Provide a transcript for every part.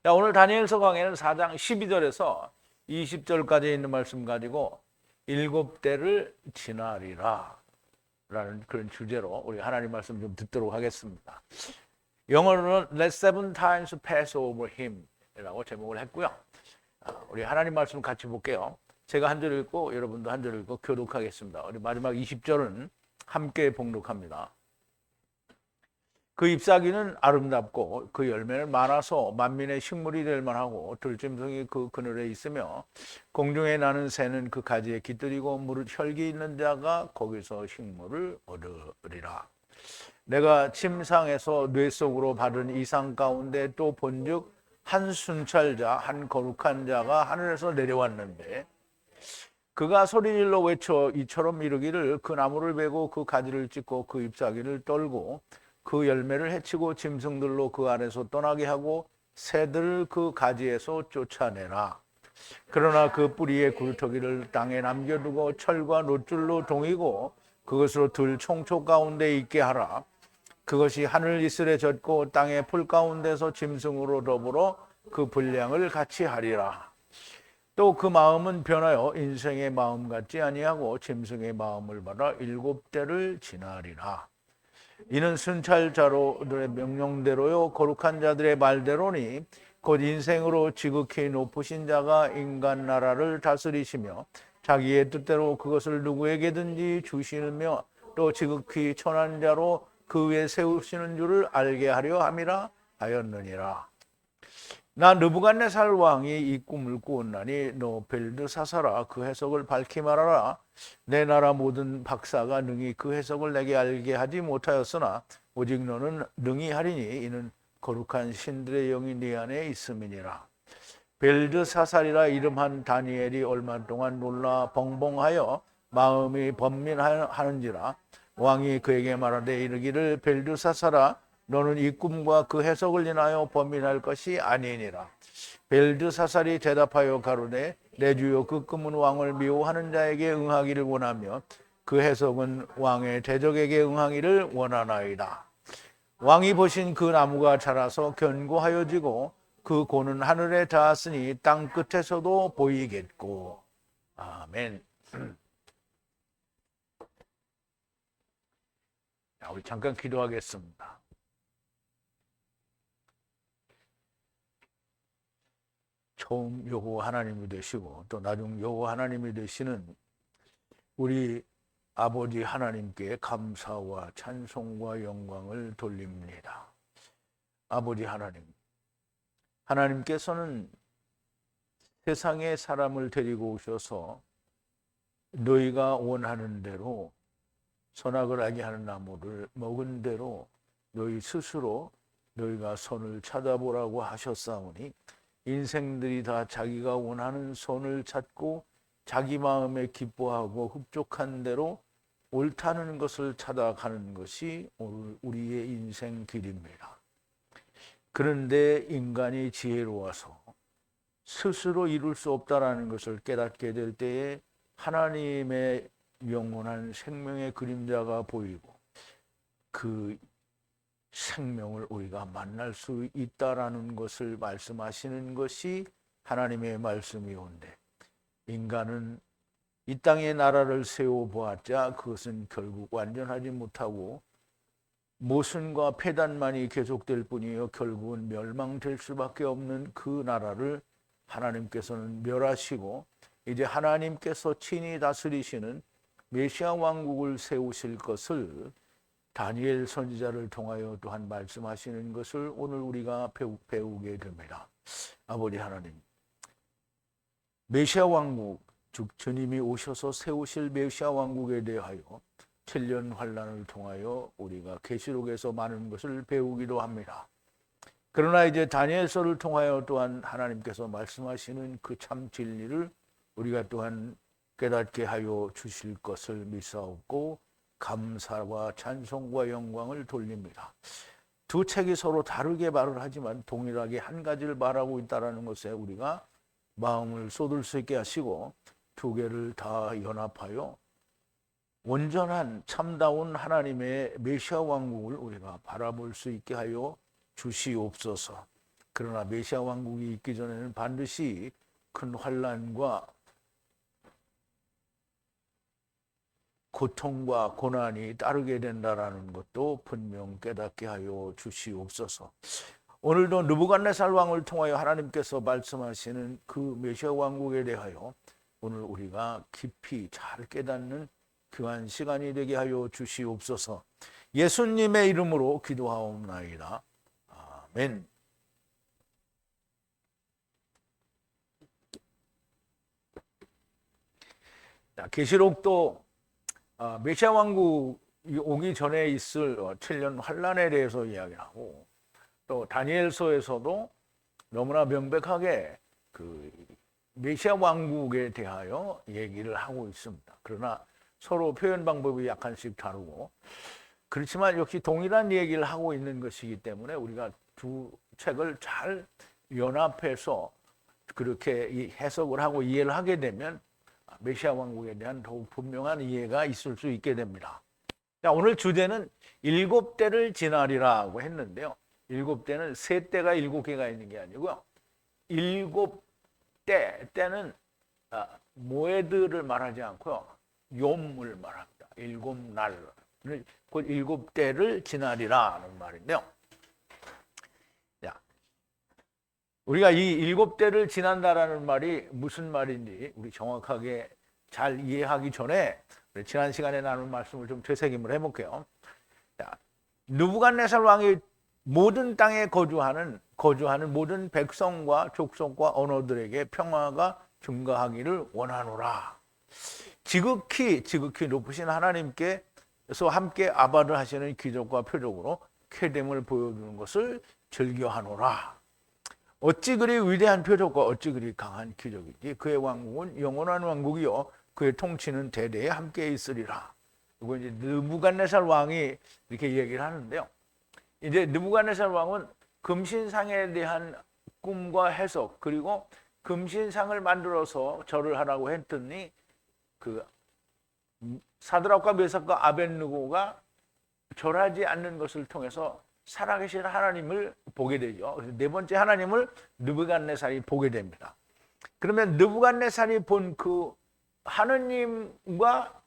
자, 오늘 다니엘서 강해는 4장 12절에서 20절까지 있는 말씀 가지고 7대를 지나리라 라는 그런 주제로 우리 하나님 말씀 좀 듣도록 하겠습니다. 영어로는 Let seven times pass over him 이라고 제목을 했고요. 우리 하나님 말씀 같이 볼게요. 제가 한 절 읽고 여러분도 한 절 읽고 교독하겠습니다. 우리 마지막 20절은 함께 봉독합니다. 그 잎사귀는 아름답고 그 열매는 많아서 만민의 식물이 될 만하고 들짐승이 그 그늘에 있으며 공중에 나는 새는 그 가지에 깃들이고 무릇 혈기 있는 자가 거기서 식물을 얻으리라. 내가 침상에서 뇌 속으로 받은 이상 가운데 또 본즉 한 순찰자 한 거룩한 자가 하늘에서 내려왔는데 그가 소리질러 외쳐 이처럼 이르기를 그 나무를 베고 그 가지를 찢고 그 잎사귀를 떨고 그 열매를 해치고 짐승들로 그 안에서 떠나게 하고 새들을 그 가지에서 쫓아내라. 그러나 그 뿌리의 굴터기를 땅에 남겨두고 철과 놋줄로 동이고 그것으로 들 총초 가운데 있게 하라. 그것이 하늘 이슬에 젖고 땅의 풀 가운데서 짐승으로 더불어 그 분량을 같이 하리라. 또 그 마음은 변하여 인생의 마음 같지 아니하고 짐승의 마음을 받아 7대를 지나리라. 이는 순찰자로들의 명령대로요 거룩한 자들의 말대로니 곧 인생으로 지극히 높으신 자가 인간 나라를 다스리시며 자기의 뜻대로 그것을 누구에게든지 주시며 또 지극히 천한 자로 그 위에 세우시는 줄을 알게 하려 함이라 하였느니라. 나 느부갓네살 왕이 이 꿈을 꾸었나니 너 벨드사사라 그 해석을 밝히 말하라. 내 나라 모든 박사가 능히 그 해석을 내게 알게 하지 못하였으나 오직 너는 능히 하리니 이는 거룩한 신들의 영이 네 안에 있음이니라. 벨드사살이라 이름한 다니엘이 얼마 동안 놀라 벙벙하여 마음이 번민하는지라. 왕이 그에게 말하되 이르기를 벨드사살아 너는 이 꿈과 그 해석을 인하여 범인할 것이 아니니라. 벨드사살이 대답하여 가로되 내 주여 그 꿈은 왕을 미워하는 자에게 응하기를 원하며 그 해석은 왕의 대적에게 응하기를 원하나이다. 왕이 보신 그 나무가 자라서 견고하여지고 그 고는 하늘에 닿았으니 땅 끝에서도 보이겠고. 아멘. 자, 우리 잠깐 기도하겠습니다. 처음 여호와 하나님이 되시고 또 나중 여호와 하나님이 되시는 우리 아버지 하나님께 감사와 찬송과 영광을 돌립니다. 아버지 하나님, 하나님께서는 세상에 사람을 데리고 오셔서 너희가 원하는 대로 선악을 알게 하는 나무를 먹은 대로 너희 스스로 너희가 선을 찾아보라고 하셨사오니 인생들이 다 자기가 원하는 선을 찾고 자기 마음에 기뻐하고 흡족한 대로 옳다는 것을 찾아가는 것이 오늘 우리의 인생 길입니다. 그런데 인간이 지혜로워서 스스로 이룰 수 없다는 것을 깨닫게 될 때에 하나님의 영원한 생명의 그림자가 보이고 그 생명을 우리가 만날 수 있다라는 것을 말씀하시는 것이 하나님의 말씀이온데 인간은 이 땅에 나라를 세워보았자 그것은 결국 완전하지 못하고 모순과 폐단만이 계속될 뿐이요 결국은 멸망될 수밖에 없는 그 나라를 하나님께서는 멸하시고 이제 하나님께서 친히 다스리시는 메시아 왕국을 세우실 것을 다니엘 선지자를 통하여 또한 말씀하시는 것을 오늘 우리가 배우게 됩니다. 아버지 하나님, 메시아 왕국, 즉 주님이 오셔서 세우실 메시아 왕국에 대하여 7년 환란을 통하여 우리가 계시록에서 많은 것을 배우기도 합니다. 그러나 이제 다니엘서를 통하여 또한 하나님께서 말씀하시는 그 참 진리를 우리가 또한 깨닫게 하여 주실 것을 믿사옵고 감사와 찬송과 영광을 돌립니다. 두 책이 서로 다르게 말을 하지만 동일하게 한 가지를 말하고 있다는 것에 우리가 마음을 쏟을 수 있게 하시고 두 개를 다 연합하여 온전한 참다운 하나님의 메시아 왕국을 우리가 바라볼 수 있게 하여 주시옵소서. 그러나 메시아 왕국이 있기 전에는 반드시 큰 환난과 고통과 고난이 따르게 된다라는 것도 분명 깨닫게 하여 주시옵소서. 오늘도 느부갓네살 왕을 통하여 하나님께서 말씀하시는 그 메시아 왕국에 대하여 오늘 우리가 깊이 잘 깨닫는 귀한 시간이 되게 하여 주시옵소서. 예수님의 이름으로 기도하옵나이다. 아멘. 계시록도 메시아 왕국이 오기 전에 있을 7년 환란에 대해서 이야기를 하고, 또 다니엘서에서도 너무나 명백하게 그 메시아 왕국에 대하여 얘기를 하고 있습니다. 그러나 서로 표현 방법이 약간씩 다르고, 그렇지만 역시 동일한 얘기를 하고 있는 것이기 때문에 우리가 두 책을 잘 연합해서 그렇게 해석을 하고 이해를 하게 되면 메시아 왕국에 대한 더욱 분명한 이해가 있을 수 있게 됩니다. 자, 오늘 주제는 7대를 지나리라고 했는데요. 7대는 세 대가 7개가 있는 게 아니고요. 7대, 때는 모에드를 말하지 않고요. 욤을 말합니다. 7날을, 곧 7대를 지나리라는 말인데요. 자, 우리가 이 7대를 지난다라는 말이 무슨 말인지 우리 정확하게 잘 이해하기 전에 지난 시간에 나눈 말씀을 좀 되새김을 해볼게요. 자, 느부갓네살 왕이 모든 땅에 거주하는 모든 백성과 족속과 언어들에게 평화가 증가하기를 원하노라. 지극히 높으신 하나님께서 함께 아바를 하시는 기적과 표적으로 쾌됨을 보여주는 것을 즐겨하노라. 어찌 그리 위대한 표적과 어찌 그리 강한 기적이지. 그의 왕국은 영원한 왕국이요 그의 통치는 대대에 함께 있으리라. 이거 이제 느부갓네살 왕이 이렇게 얘기를 하는데요. 이제 느부갓네살 왕은 금신상에 대한 꿈과 해석, 그리고 금신상을 만들어서 절을 하라고 했더니 그 사드락과 메삭과 아벳느고가 절하지 않는 것을 통해서 살아계신 하나님을 보게 되죠. 그래서 네 번째 하나님을 느부갓네살이 보게 됩니다. 그러면 느부갓네살이 본 그 하느님과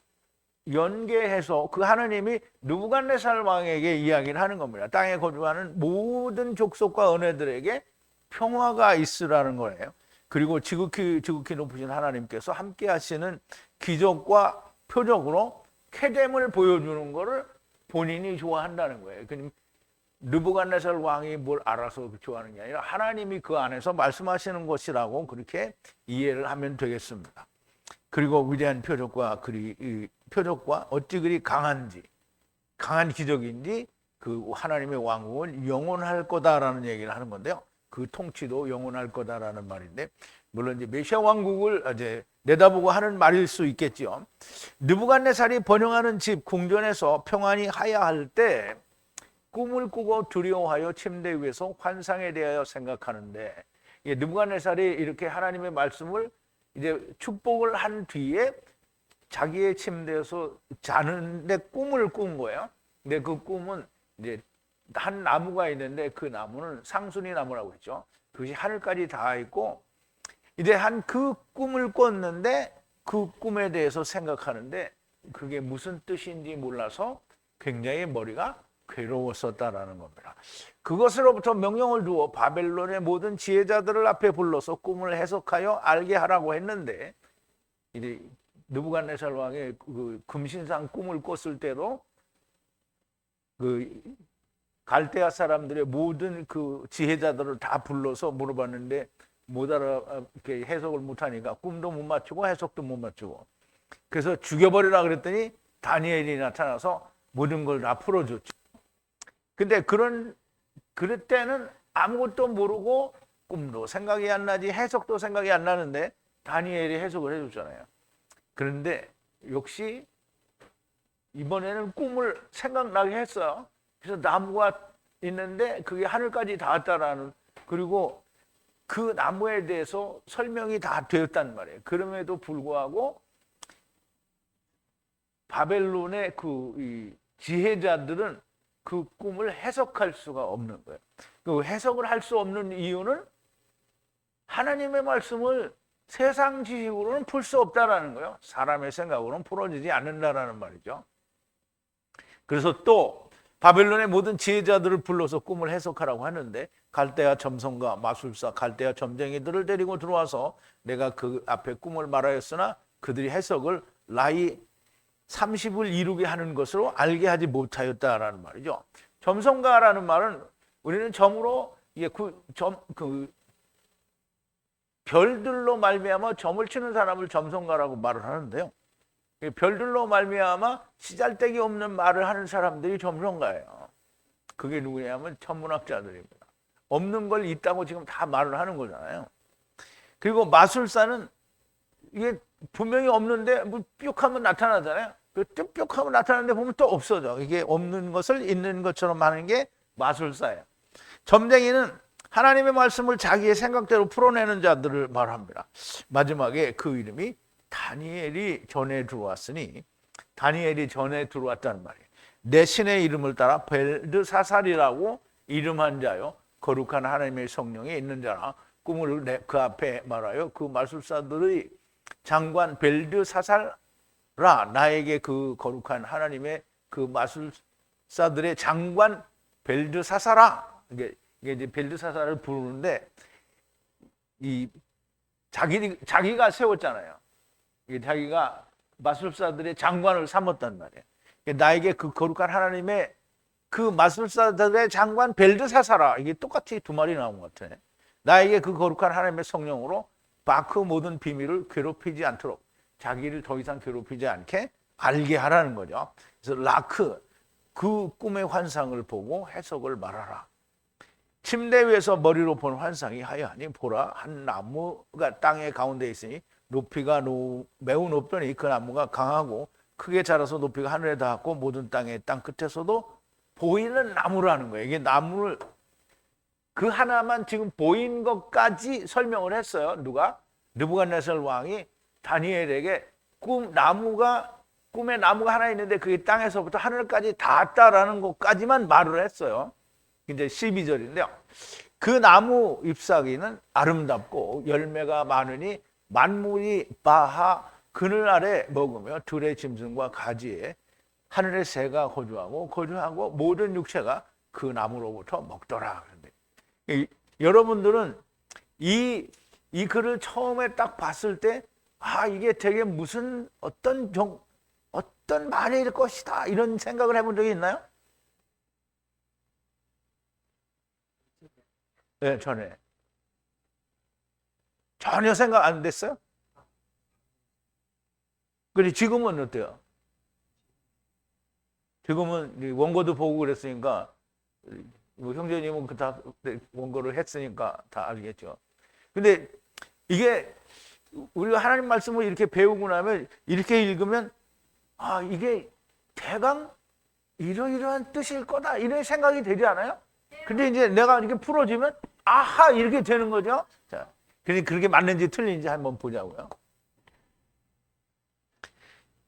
연계해서 그 하느님이 느부갓네살 왕에게 이야기를 하는 겁니다. 땅에 거주하는 모든 족속과 은혜들에게 평화가 있으라는 거예요. 그리고 지극히 높으신 하나님께서 함께 하시는 기적과 표적으로 쾌됨을 보여주는 것을 본인이 좋아한다는 거예요. 그러니까 느부갓네살 왕이 뭘 알아서 좋아하는 게 아니라 하나님이 그 안에서 말씀하시는 것이라고 그렇게 이해를 하면 되겠습니다. 그리고 위대한 표적과 어찌 그리 강한 기적인지 그 하나님의 왕국은 영원할 거다라는 얘기를 하는 건데요. 그 통치도 영원할 거다라는 말인데, 물론 이제 메시아 왕국을 이제 내다보고 하는 말일 수 있겠죠. 느부갓네살이 번영하는 집 궁전에서 평안히 하야할 때 꿈을 꾸고 두려워하여 침대 위에서 환상에 대하여 생각하는데, 느부갓네살이 이렇게 하나님의 말씀을 이제 축복을 한 뒤에 자기의 침대에서 자는데 꿈을 꾼 거예요. 근데 그 꿈은 이제 한 나무가 있는데 그 나무는 상순이 나무라고 했죠. 그것이 하늘까지 닿아 있고, 이제 그 꿈을 꿨는데 그 꿈에 대해서 생각하는데 그게 무슨 뜻인지 몰라서 굉장히 머리가 괴로웠었다라는 겁니다. 그것으로부터 명령을 주어 바벨론의 모든 지혜자들을 앞에 불러서 꿈을 해석하여 알게 하라고 했는데, 이제 느부갓네살 왕의 그 금신상 꿈을 꿨을 때로 그 갈대아 사람들의 모든 그 지혜자들을 다 불러서 물어봤는데 못 이렇게 해석을 못하니까 꿈도 못 맞추고 해석도 못 맞추고, 그래서 죽여버리라 그랬더니 다니엘이 나타나서 모든 걸 다 풀어줬죠. 근데 그럴 때는 아무것도 모르고 꿈도 생각이 안 나지 해석도 생각이 안 나는데 다니엘이 해석을 해줬잖아요. 그런데 역시 이번에는 꿈을 생각나게 했어요. 그래서 나무가 있는데 그게 하늘까지 닿았다라는, 그리고 그 나무에 대해서 설명이 다 되었단 말이에요. 그럼에도 불구하고 바벨론의 그 지혜자들은 그 꿈을 해석할 수가 없는 거예요. 그 해석을 할 수 없는 이유는 하나님의 말씀을 세상 지식으로는 풀 수 없다라는 거예요. 사람의 생각으로는 풀어지지 않는다라는 말이죠. 그래서 또 바벨론의 모든 지혜자들을 불러서 꿈을 해석하라고 하는데 갈대아 점성가, 마술사, 갈대아 점쟁이들을 데리고 들어와서 내가 그 앞에 꿈을 말하였으나 그들이 해석을 나이 30을 이루게 하는 것으로 알게 하지 못하였다라는 말이죠. 점성가라는 말은 우리는 점으로 별들로 말미암아 점을 치는 사람을 점성가라고 말을 하는데요. 별들로 말미암아 시잘데기 없는 말을 하는 사람들이 점성가예요. 그게 누구냐면 천문학자들입니다. 없는 걸 있다고 지금 다 말을 하는 거잖아요. 그리고 마술사는 이게 분명히 없는데 뭐 뿅하면 나타나잖아요. 그 뿅하면 나타나는데 보면 또 없어져. 이게 없는 것을 있는 것처럼 하는 게 마술사예요. 점쟁이는 하나님의 말씀을 자기의 생각대로 풀어내는 자들을 말합니다. 마지막에 그 이름이 다니엘이 전에 들어왔으니 다니엘이 전에 들어왔다는 말이에요. 내 신의 이름을 따라 벨드사살이라고 이름한 자요 거룩한 하나님의 성령이 있는 자라 꿈을 그 앞에 말하여 그 마술사들의 장관 벨드사살라 나에게 그 거룩한 하나님의 그 마술사들의 장관 벨드사살아 이게 이제 벨드사살을 부르는데 이 자기가 세웠잖아요. 자기가 마술사들의 장관을 삼았단 말이에요. 나에게 그 거룩한 하나님의 그 마술사들의 장관 벨드사살아 이게 똑같이 두 말이 나온 것 같아. 나에게 그 거룩한 하나님의 성령으로 바크 모든 비밀을 괴롭히지 않도록 자기를 더 이상 괴롭히지 않게 알게 하라는 거죠. 그래서 라크 그 꿈의 환상을 보고 해석을 말하라. 침대 위에서 머리로 본 환상이 하여하니 보라 한 나무가 땅의 가운데 있으니 높이가 매우 높더니 그 나무가 강하고 크게 자라서 높이가 하늘에 닿았고 모든 땅의 땅 끝에서도 보이는 나무라는 거예요. 이게 나무를 그 하나만 지금 보인 것까지 설명을 했어요. 누가? 느부갓네살 왕이 다니엘에게 꿈에 나무가 하나 있는데 그게 땅에서부터 하늘까지 닿았다라는 것까지만 말을 했어요. 이제 12절인데요. 그 나무 잎사귀는 아름답고 열매가 많으니 만물이 바하 그늘 아래 먹으며 들의 짐승과 가지에 하늘의 새가 거주하고 모든 육체가 그 나무로부터 먹더라. 여러분들은 이 글을 처음에 딱 봤을 때 이게 되게 무슨 어떤 말일 것이다 이런 생각을 해본 적이 있나요? 네, 전혀 생각 안 됐어요? 그래 지금은 어때요? 지금은 원고도 보고 그랬으니까 형제님은 다 원고를 했으니까 다 알겠죠. 근데 이게 우리가 하나님 말씀을 이렇게 배우고 나면 이렇게 읽으면 이게 대강 이러이러한 뜻일 거다 이런 생각이 되지 않아요? 근데 이제 내가 이렇게 풀어지면 아하 이렇게 되는 거죠. 자, 그렇게 맞는지 틀린지 한번 보자고요.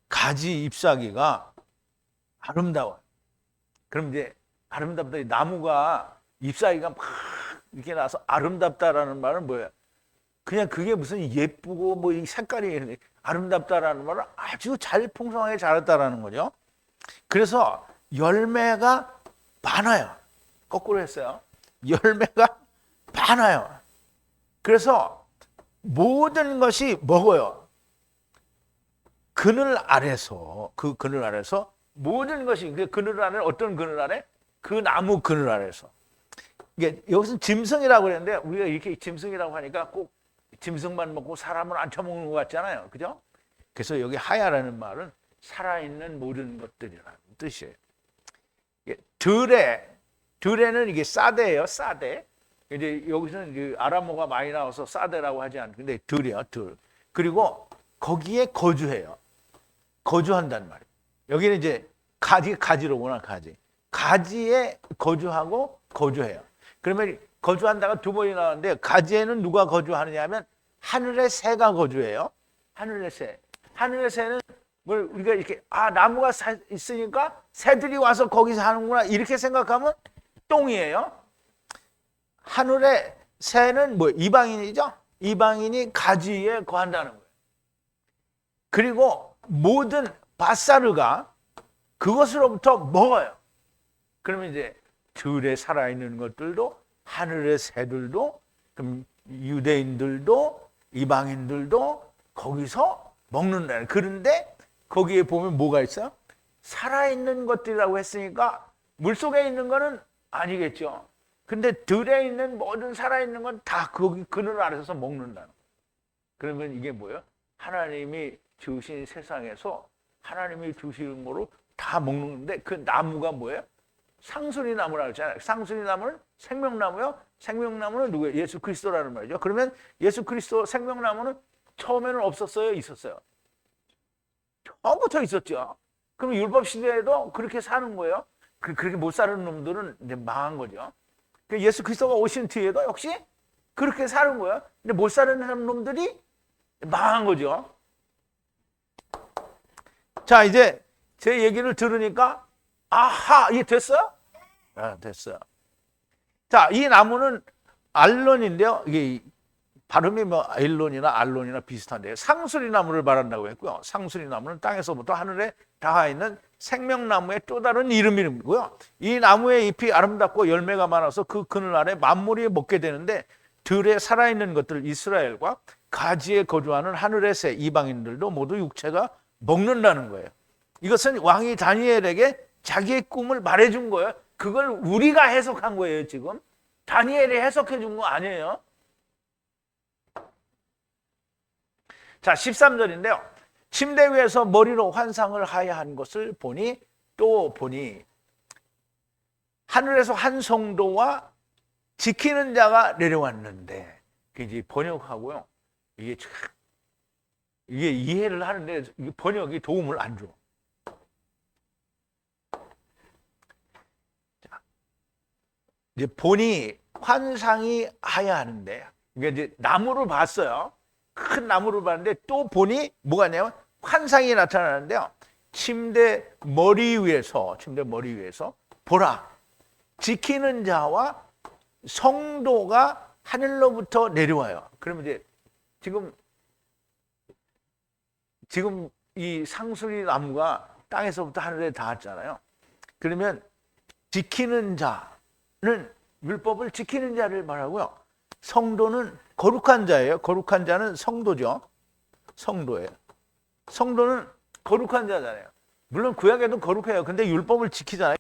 가지 잎사귀가 아름다워요. 그럼 이제 아름답다. 나무가 잎사귀가 막 이렇게 나서 아름답다라는 말은 뭐예요? 그냥 그게 무슨 예쁘고 뭐 이 색깔이 아름답다라는 말은 아주 잘 풍성하게 자랐다라는 거죠. 그래서 열매가 많아요. 거꾸로 했어요. 열매가 많아요. 그래서 모든 것이 먹어요. 그늘 아래서 모든 것이 그 그늘 아래 어떤 그늘 아래? 그 나무 그늘 아래서. 이게 여기서 짐승이라고 그랬는데 우리가 이렇게 짐승이라고 하니까 꼭 짐승만 먹고 사람을 안 쳐먹는 것 같잖아요. 그죠? 그래서 여기 하야라는 말은 살아있는 모든 것들이라는 뜻이에요. 들에는 이게 사대예요. 사대. 이제 여기서는 이제 아람어가 많이 나와서 사대라고 하지 않는데 들이요. 들. 그리고 거기에 거주해요. 거주한다는 말이에요. 여기는 이제 가지로구나. 가지에 거주하고 거주해요. 그러면 거주한다가 두 번이 나왔는데 가지에는 누가 거주하느냐 하면 하늘의 새가 거주해요. 하늘의 새는 뭘 우리가 이렇게 나무가 있으니까 새들이 와서 거기서 하는구나 이렇게 생각하면 똥이에요. 하늘의 새는 뭐 이방인이죠? 이방인이 가지 위에 거한다는 거예요. 그리고 모든 바사르가 그것으로부터 먹어요. 그러면 이제 들에 살아있는 것들도 하늘의 새들도 그럼 유대인들도 이방인들도 거기서 먹는다. 그런데 거기에 보면 뭐가 있어요? 살아있는 것들이라고 했으니까 물속에 있는 거는 아니겠죠. 근데 들에 있는 모든 살아있는 건 다 거기 그늘 아래서 먹는다는 거예요. 그러면 이게 뭐예요? 하나님이 주신 세상에서 하나님이 주시는 거로 다 먹는데 그 나무가 뭐예요? 상수리 나무라고 했잖아요. 상수리 나무는 생명나무요. 생명나무는 누구예요? 예수 그리스도라는 말이죠. 그러면 예수 그리스도 생명나무는 처음에는 없었어요? 있었어요? 처음부터 있었죠. 그럼 율법 시대에도 그렇게 사는 거예요. 그렇게 못 사는 놈들은 이제 망한 거죠. 예수 그리스도가 오신 뒤에도 역시 그렇게 사는 거예요. 근데 못 사는 놈들이 망한 거죠. 자, 이제 제 얘기를 들으니까 아하, 이게 됐어요? 아, 됐어요. 자, 이 나무는 알론인데요. 이게 발음이 뭐 아일론이나 알론이나 비슷한데요. 상수리 나무를 말한다고 했고요. 상수리 나무는 땅에서부터 하늘에 닿아 있는 생명나무의 또 다른 이름이고요. 이 나무의 잎이 아름답고 열매가 많아서 그 그늘 아래 만물이 먹게 되는데 들에 살아있는 것들 이스라엘과 가지에 거주하는 하늘의 새 이방인들도 모두 육체가 먹는다는 거예요. 이것은 왕이 다니엘에게 자기의 꿈을 말해준 거예요. 그걸 우리가 해석한 거예요. 지금 다니엘이 해석해 준 거 아니에요. 자, 13절인데요. 침대 위에서 머리로 환상을 하야한 것을 보니 또 보니 하늘에서 한 성도와 지키는 자가 내려왔는데 이제 번역하고요. 이게 이해를 하는데 번역이 도움을 안 줘. 자, 이제 보니 환상이 하야하는데 이게 이제 나무를 봤어요. 큰 나무를 봤는데 또 보니 뭐가 있냐면 환상이 나타나는데요. 침대 머리 위에서 보라 지키는 자와 성도가 하늘로부터 내려와요. 그러면 이제 지금 이 상수리 나무가 땅에서부터 하늘에 닿았잖아요. 그러면 지키는 자는 율법을 지키는 자를 말하고요. 성도는 거룩한 자예요. 거룩한 자는 성도죠. 성도예요. 성도는 거룩한 자잖아요. 물론 구약에도 거룩해요. 근데 율법을 지키잖아요.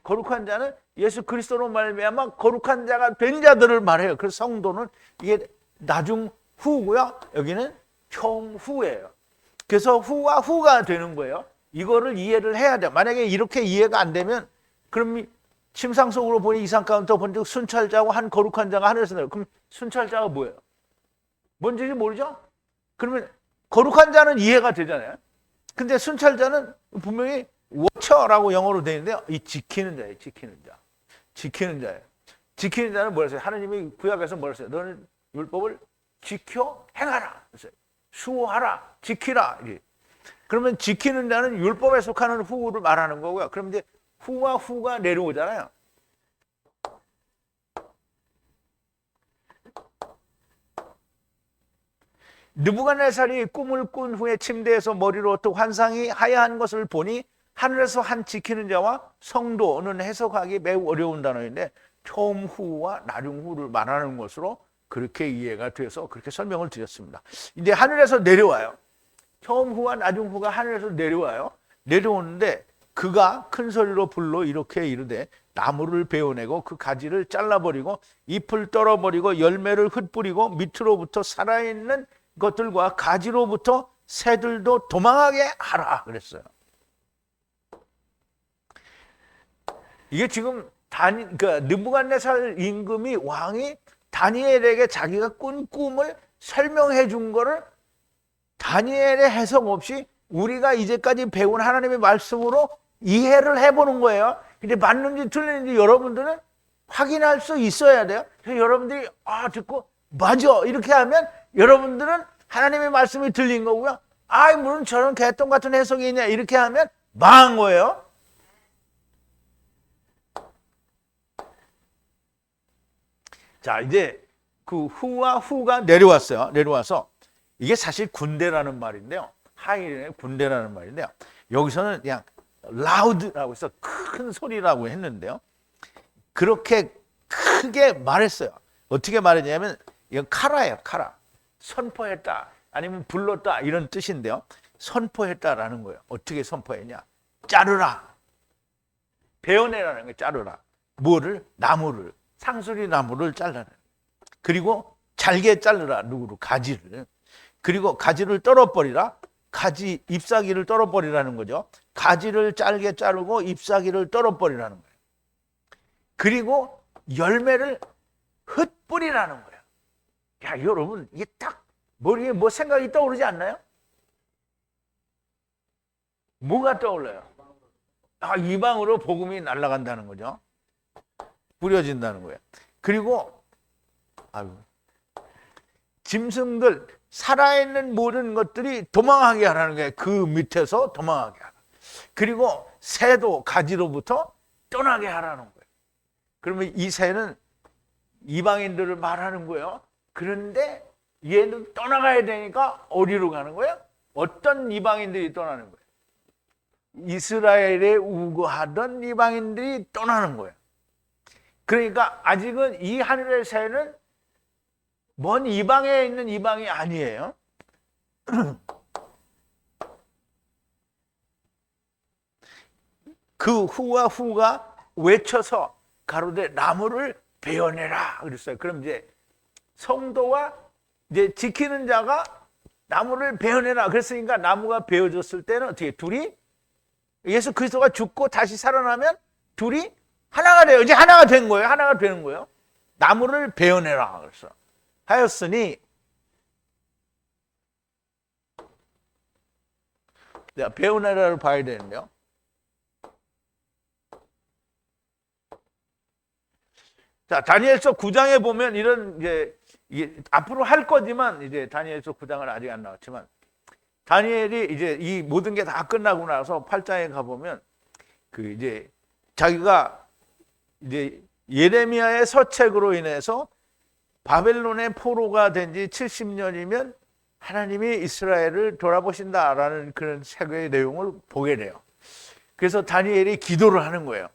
거룩한 자는 예수 그리스도로 말미암아 거룩한 자가 된 자들을 말해요. 그래서 성도는 이게 나중 후고요. 여기는 처음 후예요. 그래서 후와 후가 되는 거예요. 이거를 이해를 해야 돼요. 만약에 이렇게 이해가 안 되면 그럼 침상 속으로 보니 이상 가운데 본즉 순찰자고 한 거룩한 자가 하늘에서 내려. 그럼 순찰자가 뭐예요? 뭔지 모르죠? 그러면 거룩한 자는 이해가 되잖아요. 근데 순찰자는 분명히 워처라고 영어로 되어 있는데 이 지키는 자예요. 지키는 자. 지키는 자예요. 지키는 자는 뭐라 했어요? 하나님이 구약에서 뭐라 했어요? 너는 율법을 지켜 행하라. 그랬어요. 수호하라. 지키라. 그러면 지키는 자는 율법에 속하는 후를 말하는 거고요. 그럼 이제 후와 후가 내려오잖아요. 느부갓네살이 꿈을 꾼 후에 침대에서 머리로 또 환상이 하야한 것을 보니 하늘에서 한 지키는 자와 성도는 해석하기 매우 어려운 단어인데 처음 후와 나중 후를 말하는 것으로 그렇게 이해가 돼서 그렇게 설명을 드렸습니다. 이제 하늘에서 내려와요. 처음 후와 나중 후가 하늘에서 내려와요. 내려오는데 그가 큰 소리로 불러 이렇게 이르되 나무를 베어내고 그 가지를 잘라버리고 잎을 떨어버리고 열매를 흩뿌리고 밑으로부터 살아있는 것들과 가지로부터 새들도 도망하게 하라 그랬어요. 이게 지금 느부갓네살 임금이 왕이 다니엘에게 자기가 꾼 꿈을 설명해 준 거를 다니엘의 해석 없이 우리가 이제까지 배운 하나님의 말씀으로 이해를 해보는 거예요. 근데 맞는지 틀리는지 여러분들은 확인할 수 있어야 돼요. 그래서 여러분들이 듣고 맞아 이렇게 하면 여러분들은 하나님의 말씀이 들린 거고요. 물론 저런 개똥 같은 해석이 있냐 이렇게 하면 망한 거예요. 자, 이제 그 후와 후가 내려왔어요. 내려와서 이게 사실 군대라는 말인데요. 하이의 군대라는 말인데요. 여기서는 그냥 loud라고 해서 큰 소리라고 했는데요. 그렇게 크게 말했어요. 어떻게 말했냐면 이건 카라예요. 카라. 선포했다. 아니면 불렀다. 이런 뜻인데요. 선포했다라는 거예요. 어떻게 선포했냐. 자르라. 베어내라는 거예요. 자르라. 뭐를? 나무를. 상수리 나무를 잘라라. 그리고 잘게 자르라. 누구를? 가지를. 그리고 가지를 떨어버리라. 가지, 잎사귀를 떨어버리라는 거죠. 가지를 짧게 자르고 잎사귀를 떨어버리라는 거예요. 그리고 열매를 흩뿌리라는 거예요. 야, 여러분, 이게 딱 머리에 뭐 생각이 떠오르지 않나요? 뭐가 떠올라요? 아, 이방으로 복음이 날아간다는 거죠. 뿌려진다는 거예요. 그리고 짐승들, 살아있는 모든 것들이 도망하게 하라는 거예요. 그 밑에서 도망하게 하라. 그리고 새도 가지로부터 떠나게 하라는 거예요. 그러면 이 새는 이방인들을 말하는 거예요. 그런데 얘는 떠나가야 되니까 어디로 가는 거예요? 어떤 이방인들이 떠나는 거예요? 이스라엘에 우거하던 이방인들이 떠나는 거예요. 그러니까 아직은 이 하늘의 새는 먼 이방에 있는 이방이 아니에요. 그 후와 후가 외쳐서 가로되 나무를 베어내라 그랬어요. 그럼 이제 성도와 이제 지키는 자가 나무를 베어내라 그랬으니까 나무가 베어졌을 때는 어떻게 둘이 예수 그리스도가 죽고 다시 살아나면 둘이 하나가 돼요. 이제 하나가 된 거예요. 하나가 되는 거예요. 나무를 베어내라 그랬어. 하였으니 내가 베어내라를 봐야 되는데요. 자, 다니엘서 9장에 보면 이런 이게 앞으로 할 거지만 이제 다니엘서 9장은 아직 안 나왔지만 다니엘이 이제 이 모든 게 다 끝나고 나서 8장에 가 보면 그 이제 자기가 이제 예레미야의 서책으로 인해서 바벨론의 포로가 된 지 70년이면 하나님이 이스라엘을 돌아보신다라는 그런 책의 내용을 보게 돼요. 그래서 다니엘이 기도를 하는 거예요.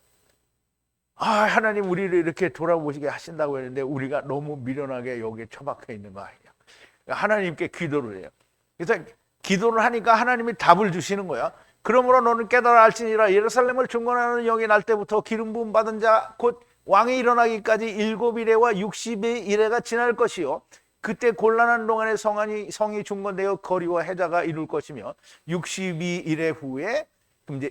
아, 하나님 우리를 이렇게 돌아보시게 하신다고 했는데 우리가 너무 미련하게 여기에 처박혀 있는 거 아니냐. 하나님께 기도를 해요. 그래서 기도를 하니까 하나님이 답을 주시는 거야. 그러므로 너는 깨달아 알지니라 예루살렘을 중건하는 영이 날 때부터 기름 부음 받은 자 곧 왕이 일어나기까지 7일에와 60일에가 지날 것이요 그때 곤란한 동안에 성이 중건되어 거리와 해자가 이룰 것이며 62일의 후에 그럼 이제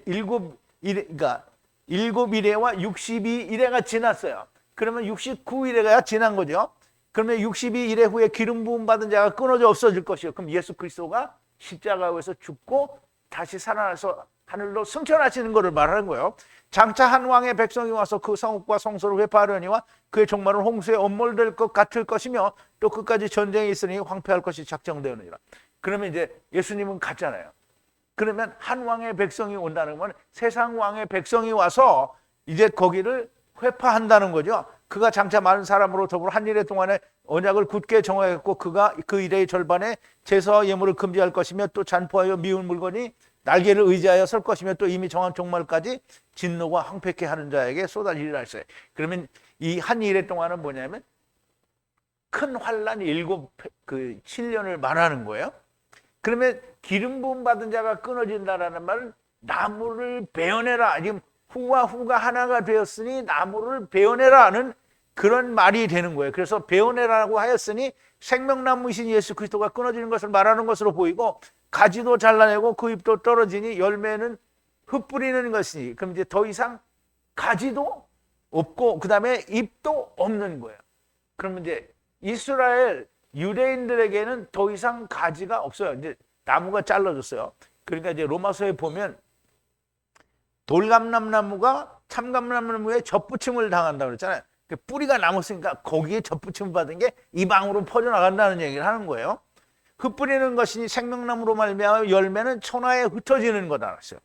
7일에와 62일에가 지났어요. 그러면 69일에가 지난 거죠. 그러면 62일의 후에 기름 부음 받은 자가 끊어져 없어질 것이요. 그럼 예수 그리스도가 십자가에서 죽고 다시 살아나서 하늘로 승천하시는 것을 말하는 거예요. 장차 한 왕의 백성이 와서 그 성읍과 성소를 회파하려니와 그의 종말은 홍수에 엄몰될 것 같을 것이며 또 끝까지 전쟁이 있으니 황폐할 것이 작정되느니라. 그러면 이제 예수님은 갔잖아요. 그러면 한 왕의 백성이 온다는 건 세상 왕의 백성이 와서 이제 거기를 회파한다는 거죠. 그가 장차 많은 사람으로 더불어 한 일의 동안에 언약을 굳게 정하였고 그가 그 일의 절반에 제사와 예물을 금지할 것이며 또 잔포하여 미운 물건이 날개를 의지하여 설 것이며 또 이미 정한 종말까지 진노가 황폐케 하는 자에게 쏟아지리라 했어요. 그러면 이 한 일의 동안은 뭐냐면 큰 환란 7년을 말하는 거예요. 그러면 기름 부음 받은 자가 끊어진다라는 말은 나무를 베어내라. 지금 후와 후가 하나가 되었으니 나무를 베어내라는 그런 말이 되는 거예요. 그래서 베어내라고 하였으니 생명나무이신 예수 그리스도가 끊어지는 것을 말하는 것으로 보이고 가지도 잘라내고 그 잎도 떨어지니 열매는 흩뿌리는 것이니 그럼 이제 더 이상 가지도 없고 그 다음에 잎도 없는 거예요. 그러면 이제 이스라엘 유대인들에게는 더 이상 가지가 없어요. 이제 나무가 잘라졌어요. 그러니까 이제 로마서에 보면 돌감람나무가 참감람나무에 젖붙임을 당한다고 그랬잖아요. 뿌리가 남았으니까 거기에 젖붙임을 받은 게 이방으로 퍼져나간다는 얘기를 하는 거예요. 흩뿌리는 것이니 생명나무로 말미암아 열매는 천하에 흩어지는 거다 그랬어요.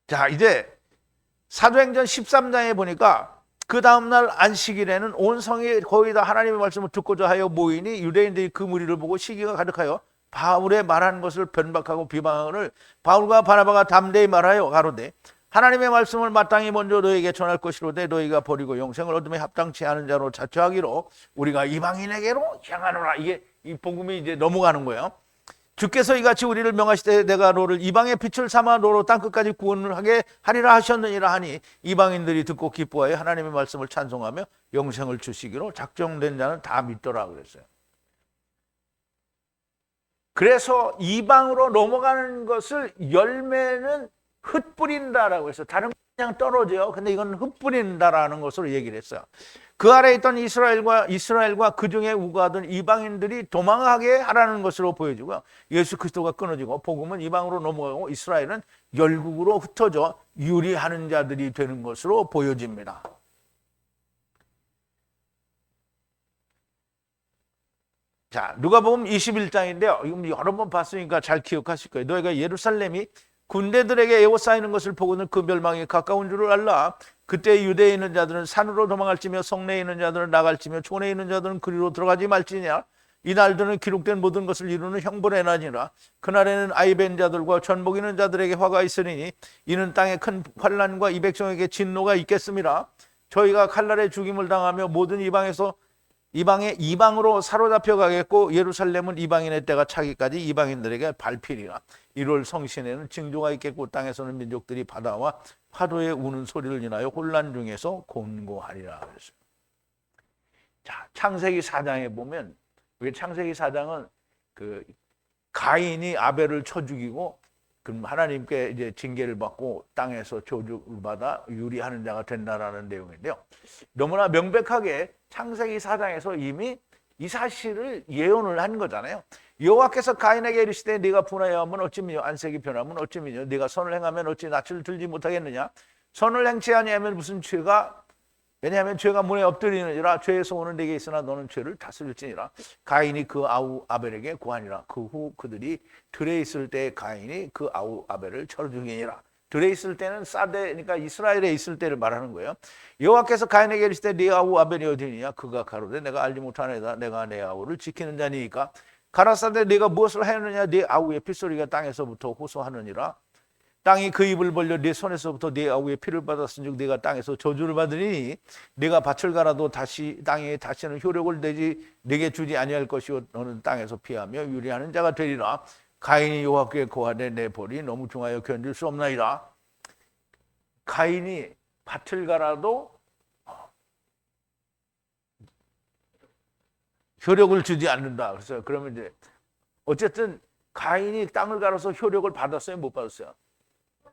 자, 이제 사도행전 13장에 보니까 그 다음날 안식일에는 온 성이 거의 다 하나님의 말씀을 듣고자 하여 모이니 유대인들이 그 무리를 보고 시기가 가득하여 바울의 말한 것을 변박하고 비방하거늘 바울과 바나바가 담대히 말하여 가로되 하나님의 말씀을 마땅히 먼저 너에게 전할 것이로되 너희가 버리고 영생을 얻음에 합당치 않은 자로 자처하기로 우리가 이방인에게로 향하노라. 이게 이 복음이 이제 넘어가는 거예요. 주께서 이같이 우리를 명하시되 내가 너를 이방의 빛을 삼아 너로 땅끝까지 구원을 하게 하리라 하셨느니라 하니 이방인들이 듣고 기뻐하여 하나님의 말씀을 찬송하며 영생을 주시기로 작정된 자는 다 믿더라 그랬어요. 그래서 이방으로 넘어가는 것을 열매는 흩뿌린다라고 해서 다른 건 그냥 떨어져요. 근데 이건 흩뿌린다라는 것으로 얘기를 했어요. 그 아래에 있던 이스라엘과 그 중에 우거하던 이방인들이 도망하게 하라는 것으로 보여지고요. 예수 그리스도가 끊어지고 복음은 이방으로 넘어가고 이스라엘은 열국으로 흩어져 유리하는 자들이 되는 것으로 보여집니다. 자, 누가복음 21장인데요. 이거 여러 번 봤으니까 잘 기억하실 거예요. 너희가 예루살렘이 군대들에게 에워싸이는 것을 보고는 그 멸망이 가까운 줄을 알라. 그때 유대에 있는 자들은 산으로 도망할지며 성내에 있는 자들은 나갈지며 촌에 있는 자들은 그리로 들어가지 말지냐. 이 날들은 기록된 모든 것을 이루는 형벌의 날이라. 그날에는 아이벤 자들과 전복 있는 자들에게 화가 있으리니 이는 땅에 큰 환난과 이 백성에게 진노가 있겠음이라. 저희가 칼날에 죽임을 당하며 모든 이방으로 사로잡혀 가겠고 예루살렘은 이방인의 때가 차기까지 이방인들에게 밟히리라. 1월 성신에는 징조가 있겠고 땅에서는 민족들이 바다와 파도에 우는 소리를 인하여 혼란 중에서 곤고하리라 그랬어요. 자, 창세기 4장에 보면 창세기 4장은 그 가인이 아벨을 쳐 죽이고 그럼 하나님께 이제 징계를 받고 땅에서 저주를 받아 유리하는 자가 된다라는 내용인데요. 너무나 명백하게 창세기 4장에서 이미 이 사실을 예언을 한 거잖아요. 여호와께서 가인에게 이르시되 네가 분하여 하면 어찌미뇨 안색이 변하면 어찌미뇨 네가 선을 행하면 어찌 낯을 들지 못하겠느냐. 선을 행치 아니하면 무슨 죄가 왜냐하면 죄가 문에 엎드리느니라. 죄의 소원은 네게 있으나 너는 죄를 다스릴지니라. 가인이 그 아우 아벨에게 구하니라. 그 후 그들이 들에 있을 때 가인이 그 아우 아벨을 쳐 죽이니라. 들에 있을 때는 그러니까 이스라엘에 있을 때를 말하는 거예요. 여호와께서 가인에게 이르시되 네 아우 아벨이 어디니냐. 그가 가로되 내가 알지 못하나이다. 내가 내 아우를 지키는 자니까. 가라사대 네가 무엇을 하였느냐. 네 아우의 핏소리가 땅에서부터 호소하느니라. 땅이 그 입을 벌려 네 손에서부터 네 아우의 피를 받았은즉 네가 땅에서 저주를 받으니 네가 밭을 갈아도 다시 땅에 다시는 효력을 내게 주지 아니할 것이요 너는 땅에서 피하며 유리하는 자가 되리라. 가인이 여호와께 고하되 내 벌이 너무 중하여 견딜 수 없나이다. 가인이 밭을 갈아도 효력을 주지 않는다. 그래서 그러면 이제 어쨌든 가인이 땅을 갈아서 효력을 받았어요, 못 받았어요?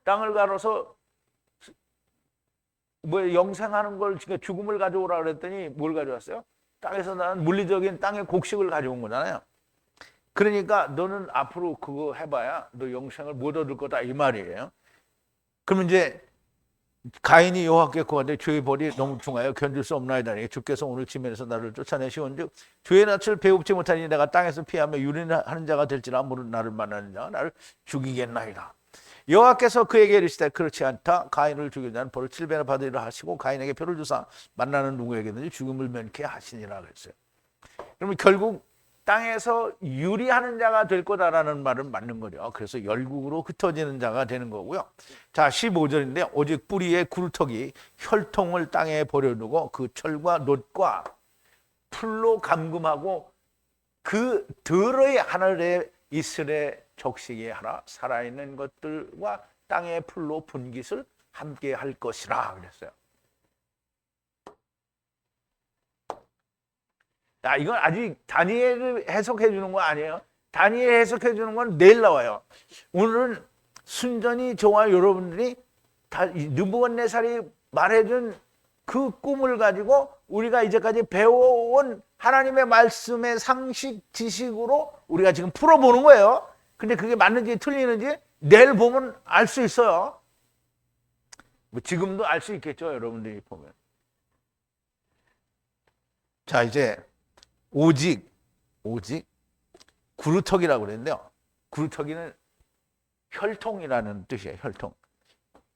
땅을 갈아서 뭐 영생하는 걸 죽음을 가져오라 그랬더니 뭘 가져왔어요? 땅에서 나는 물리적인 땅의 곡식을 가져온 거잖아요. 그러니까 너는 앞으로 그거 해봐야 너 영생을 못 얻을 거다 이 말이에요. 그러면 이제 가인이 여호와께 구하되 죄의 벌이 너무 중하여 견딜 수 없나이다. 주께서 오늘 지면에서 나를 쫓아내시온즉 죄의 낯을 배웁지 못하니 내가 땅에서 피하며 유린하는 자가 될지라. 무릇 나를 만나는 자가 나를 죽이겠나이다. 여호와께서 그에게 이르시되 그렇지 않다. 가인을 죽이는 자는 벌을 7배나 받으리라 하시고 가인에게 표를 주사 만나는 누구에게든지 죽음을 면케 하시니라 그랬어요. 그러면 결국 땅에서 유리하는 자가 될 거다라는 말은 맞는 거죠. 그래서 열국으로 흩어지는 자가 되는 거고요. 자, 15절인데 오직 뿌리의 굴뚝이 혈통을 땅에 버려두고 그 철과 놋과 풀로 감금하고 그 들의 하늘에 이슬에 적시게 하라. 살아있는 것들과 땅의 풀로 분깃을 함께 할 것이라 그랬어요. 자, 이건 아직 다니엘을 해석해 주는 거 아니에요. 다니엘 해석해 주는 건 내일 나와요. 오늘은 순전히 저와 여러분들이 느부갓네살이 말해준 그 꿈을 가지고 우리가 이제까지 배워온 하나님의 말씀의 상식, 지식으로 우리가 지금 풀어보는 거예요. 근데 그게 맞는지 틀리는지 내일 보면 알 수 있어요. 뭐 지금도 알 수 있겠죠, 여러분들이 보면. 자, 이제 오직 구루터기라고 그랬는데요. 구루터기는 혈통이라는 뜻이에요. 혈통.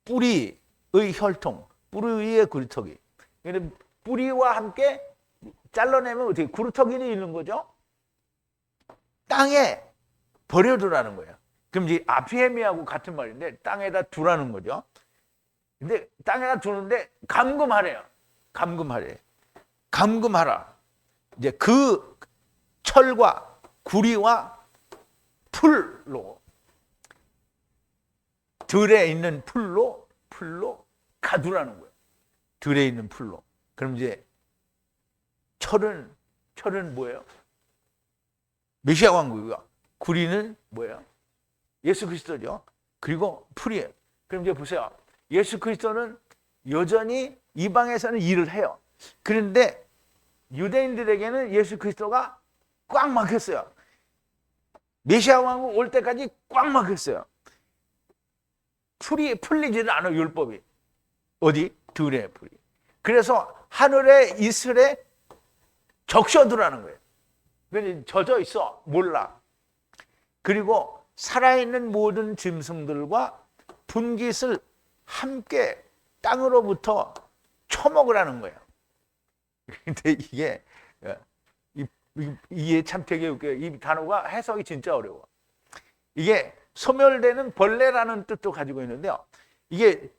뿌리의 혈통, 뿌리 위에 구루터기. 뿌리와 함께 잘라내면 어떻게 구루터기는 있는 거죠? 땅에 버려두라는 거예요. 그럼 이제 아피헤미하고 같은 말인데 땅에다 두라는 거죠. 근데 땅에다 두는데 감금하래요. 감금하래. 감금하라. 이제 그 철과 구리와 풀로, 들에 있는 풀로 가두라는 거예요. 들에 있는 풀로. 그럼 이제 철은 뭐예요? 메시아 왕국이고요. 구리는 뭐예요? 예수 그리스도죠. 그리고 풀이에요. 그럼 이제 보세요. 예수 그리스도는 여전히 이방에서는 일을 해요. 그런데 유대인들에게는 예수 그리스도가 꽉 막혔어요. 메시아 왕국 올 때까지 꽉 막혔어요. 풀리지는 않아, 율법이. 어디? 들의 풀이. 그래서 하늘의 이슬에 적셔두라는 거예요. 그러니 젖어 있어. 몰라. 그리고 살아있는 모든 짐승들과 분깃을 함께 땅으로부터 쳐먹으라는 거예요. 근데 이게 참 되게 웃겨요. 이 단어가 해석이 진짜 어려워. 이게 소멸되는 벌레라는 뜻도 가지고 있는데요. 이게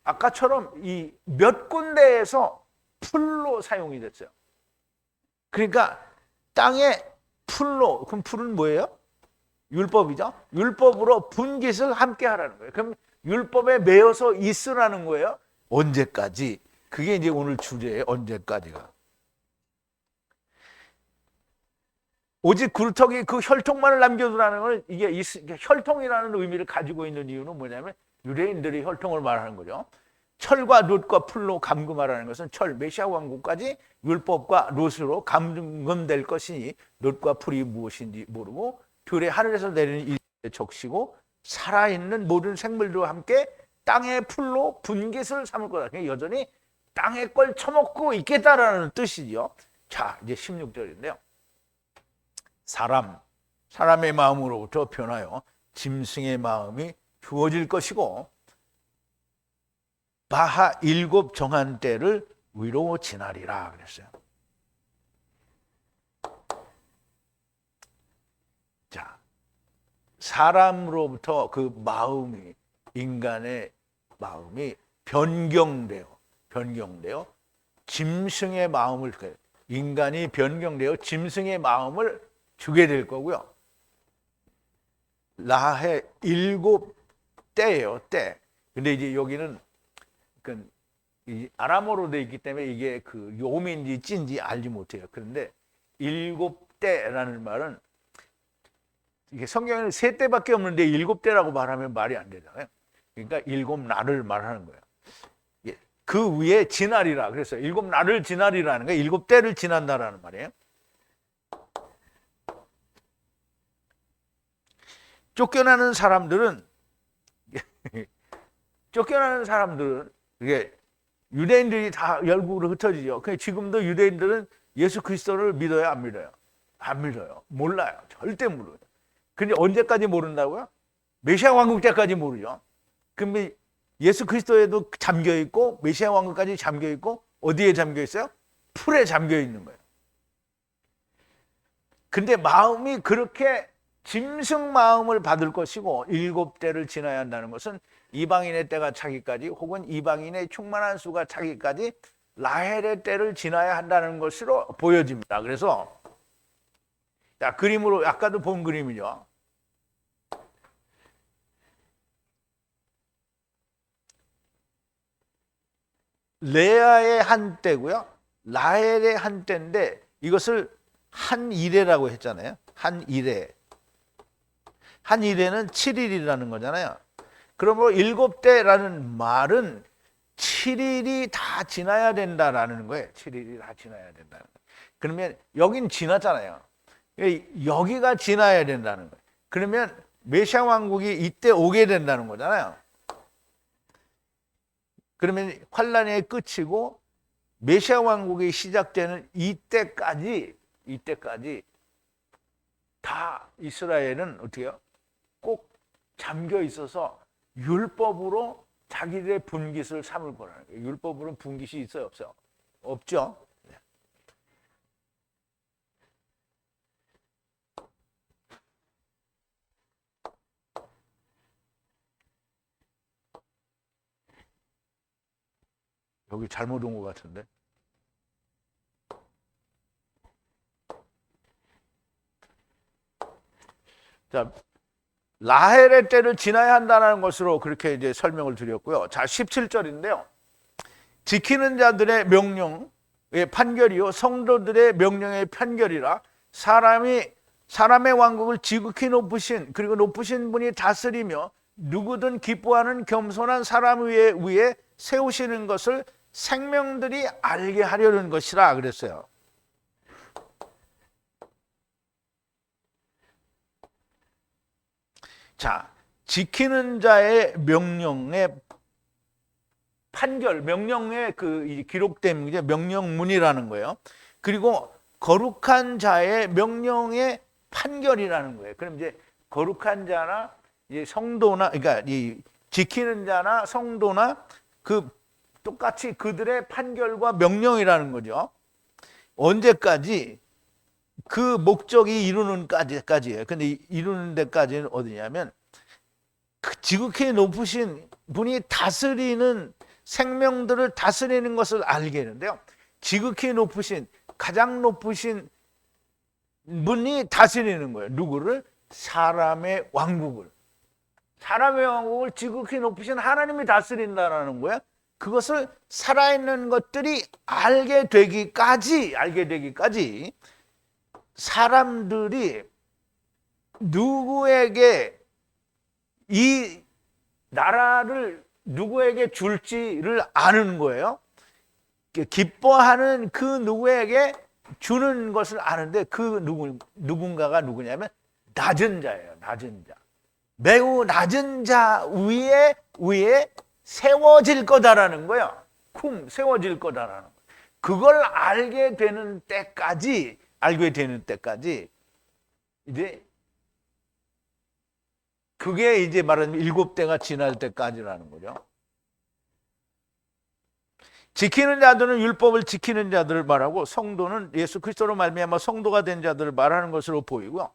아까처럼 이 몇 군데에서 풀로 사용이 됐어요. 그러니까 땅에 풀로, 그럼 풀은 뭐예요? 율법이죠. 율법으로 분깃을 함께 하라는 거예요. 그럼 율법에 매여서 있으라는 거예요. 언제까지? 그게 이제 오늘 주제예요. 언제까지가. 오직 구루터기 그 혈통만을 남겨두라는 건 이게 혈통이라는 의미를 가지고 있는 이유는 뭐냐면 유대인들이 혈통을 말하는 거죠. 철과 롯과 풀로 감금하라는 것은 철, 메시아 왕국까지 율법과 롯으로 감금될 것이니 롯과 풀이 무엇인지 모르고 들의 하늘에서 내리는 일에 적시고 살아있는 모든 생물들과 함께 땅의 풀로 분깃을 삼을 거다. 그러니까 여전히 땅의 걸 처먹고 있겠다라는 뜻이죠. 자, 이제 16절인데요. 사람의 마음으로부터 변하여 짐승의 마음이 주어질 것이고 바하 7 정한 때를 위로 지나리라 그랬어요. 자, 사람으로부터 그 마음이, 인간의 마음이 변경되어 짐승의 마음을, 인간이 변경되어 짐승의 마음을 주게 될 거고요. 라해 7 때예요, 때. 근데 이제 여기는 아람어로 되어 있기 때문에 이게 그 요미인지 찐지 알지 못해요. 그런데 7 때라는 말은 이게 성경에는 3 때밖에 없는데 7 때라고 말하면 말이 안 되잖아요. 그러니까 7 날을 말하는 거예요. 그 위에 지나리라. 그래서 7 날을 지나리라는 거예요. 7 때를 지난다라는 말이에요. 쫓겨나는 사람들은 이게 유대인들이 다 열국으로 흩어지죠. 지금도 유대인들은 예수 그리스도를 믿어요, 안 믿어요? 안 믿어요. 몰라요. 절대 모르요. 근데 언제까지 모른다고요? 메시아 왕국 때까지 모르죠. 그럼 예수 그리스도에도 잠겨 있고 메시아 왕국까지 잠겨 있고 어디에 잠겨 있어요? 풀에 잠겨 있는 거예요. 근데 마음이 그렇게 짐승 마음을 받을 것이고 7 때를 지나야 한다는 것은 이방인의 때가 차기까지 혹은 이방인의 충만한 수가 차기까지 라헬의 때를 지나야 한다는 것으로 보여집니다. 그래서 자, 그림으로 아까도 본 그림이죠. 레아의 한 때고요. 라헬의 한 때인데 이것을 한 이레라고 했잖아요. 한 이레. 한 이레는 7일이라는 거잖아요. 그러므로 7 때라는 말은 7일이 다 지나야 된다라는 거예요. 7일이 다 지나야 된다는 거예요. 그러면 여긴 지났잖아요. 여기가 지나야 된다는 거예요. 그러면 메시아 왕국이 이때 오게 된다는 거잖아요. 그러면 환란의 끝이고 메시아 왕국이 시작되는 이때까지 다 이스라엘은 어떻게 해요? 꼭 잠겨 있어서 율법으로 자기들의 분깃을 삼을 거라는 거예요. 율법으로는 분깃이 있어요, 없어요? 없죠. 여기 잘못 온 것 같은데. 자, 라헬의 때를 지나야 한다는 것으로 그렇게 이제 설명을 드렸고요. 자, 17절인데요. 지키는 자들의 명령의 판결이요, 성도들의 명령의 판결이라. 사람의 왕국을 지극히 높으신, 그리고 높으신 분이 다스리며 누구든 기뻐하는 겸손한 사람 위에 세우시는 것을 생명들이 알게 하려는 것이라 그랬어요. 자, 지키는 자의 명령의 판결, 명령에 기록된 게 명령문이라는 거예요. 그리고 거룩한 자의 명령의 판결이라는 거예요. 그럼 이제 거룩한 자나 이제 성도나, 그러니까 이 지키는 자나 성도나 똑같이 그들의 판결과 명령이라는 거죠. 언제까지? 그 목적이 이루는 까지예요. 근데 이루는 데까지는 어디냐면 지극히 높으신 분이 다스리는, 생명들을 다스리는 것을 알게 되는데요. 지극히 높으신, 가장 높으신 분이 다스리는 거예요. 누구를? 사람의 왕국을. 사람의 왕국을 지극히 높으신 하나님이 다스린다는 거예요. 그것을 살아있는 것들이 알게 되기까지 사람들이 누구에게 이 나라를 누구에게 줄지를 아는 거예요. 기뻐하는 그 누구에게 주는 것을 아는데 그 누군가가 누구냐면 낮은 자예요. 낮은 자. 매우 낮은 자 위에 세워질 거다라는 거예요. 세워질 거다라는 거예요. 그걸 알게 되는 때까지 이제 그게 이제 말하는 7대가 지날 때까지라는 거죠. 지키는 자들은 율법을 지키는 자들을 말하고, 성도는 예수 그리스도로 말미암아 성도가 된 자들을 말하는 것으로 보이고요.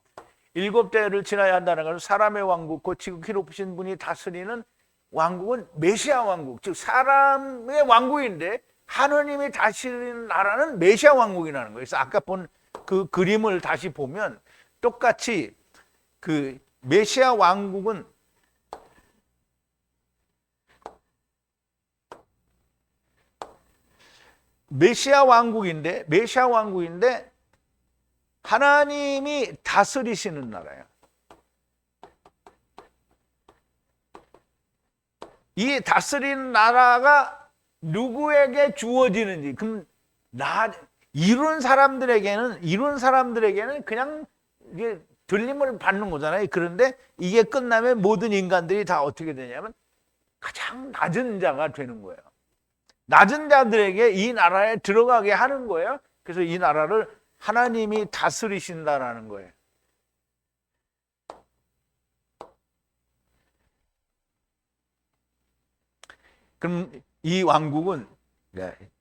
7대를 지나야 한다는 것은 사람의 왕국, 곧 지극히 높으신 분이 다스리는 왕국은 메시아 왕국, 즉 사람의 왕국인데 하느님이 다스리는 나라는 메시아 왕국이라는 거예요. 그래서 아까 본 그 그림을 다시 보면 똑같이 그 메시아 왕국은 메시아 왕국인데 하나님이 다스리시는 나라예요. 이 다스리는 나라가 누구에게 주어지는지, 그럼 이룬 사람들에게는 그냥 이게 들림을 받는 거잖아요. 그런데 이게 끝나면 모든 인간들이 다 어떻게 되냐면 가장 낮은 자가 되는 거예요. 낮은 자들에게 이 나라에 들어가게 하는 거예요. 그래서 이 나라를 하나님이 다스리신다라는 거예요. 그럼 이 왕국은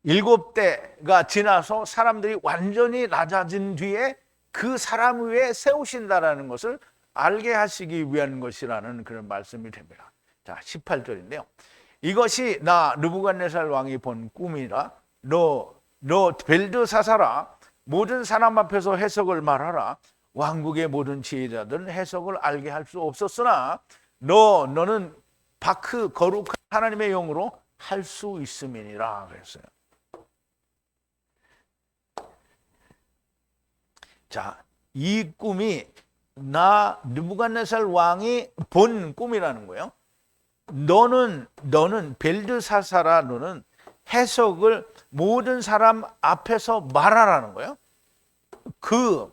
7대가 지나서 사람들이 완전히 낮아진 뒤에 그 사람 위에 세우신다라는 것을 알게 하시기 위한 것이라는 그런 말씀이 됩니다. 자, 18절인데요. 이것이 나 느부갓네살 왕이 본 꿈이라. 너 벨드사사라, 모든 사람 앞에서 해석을 말하라. 왕국의 모든 지혜자들은 해석을 알게 할 수 없었으나 너는 바크 거룩한 하나님의 영으로 할 수 있음이니라 그랬어요. 자, 이 꿈이 나 느부갓네살 왕이 본 꿈이라는 거예요. 너는 벨드사사라, 너는 해석을 모든 사람 앞에서 말하라는 거예요. 그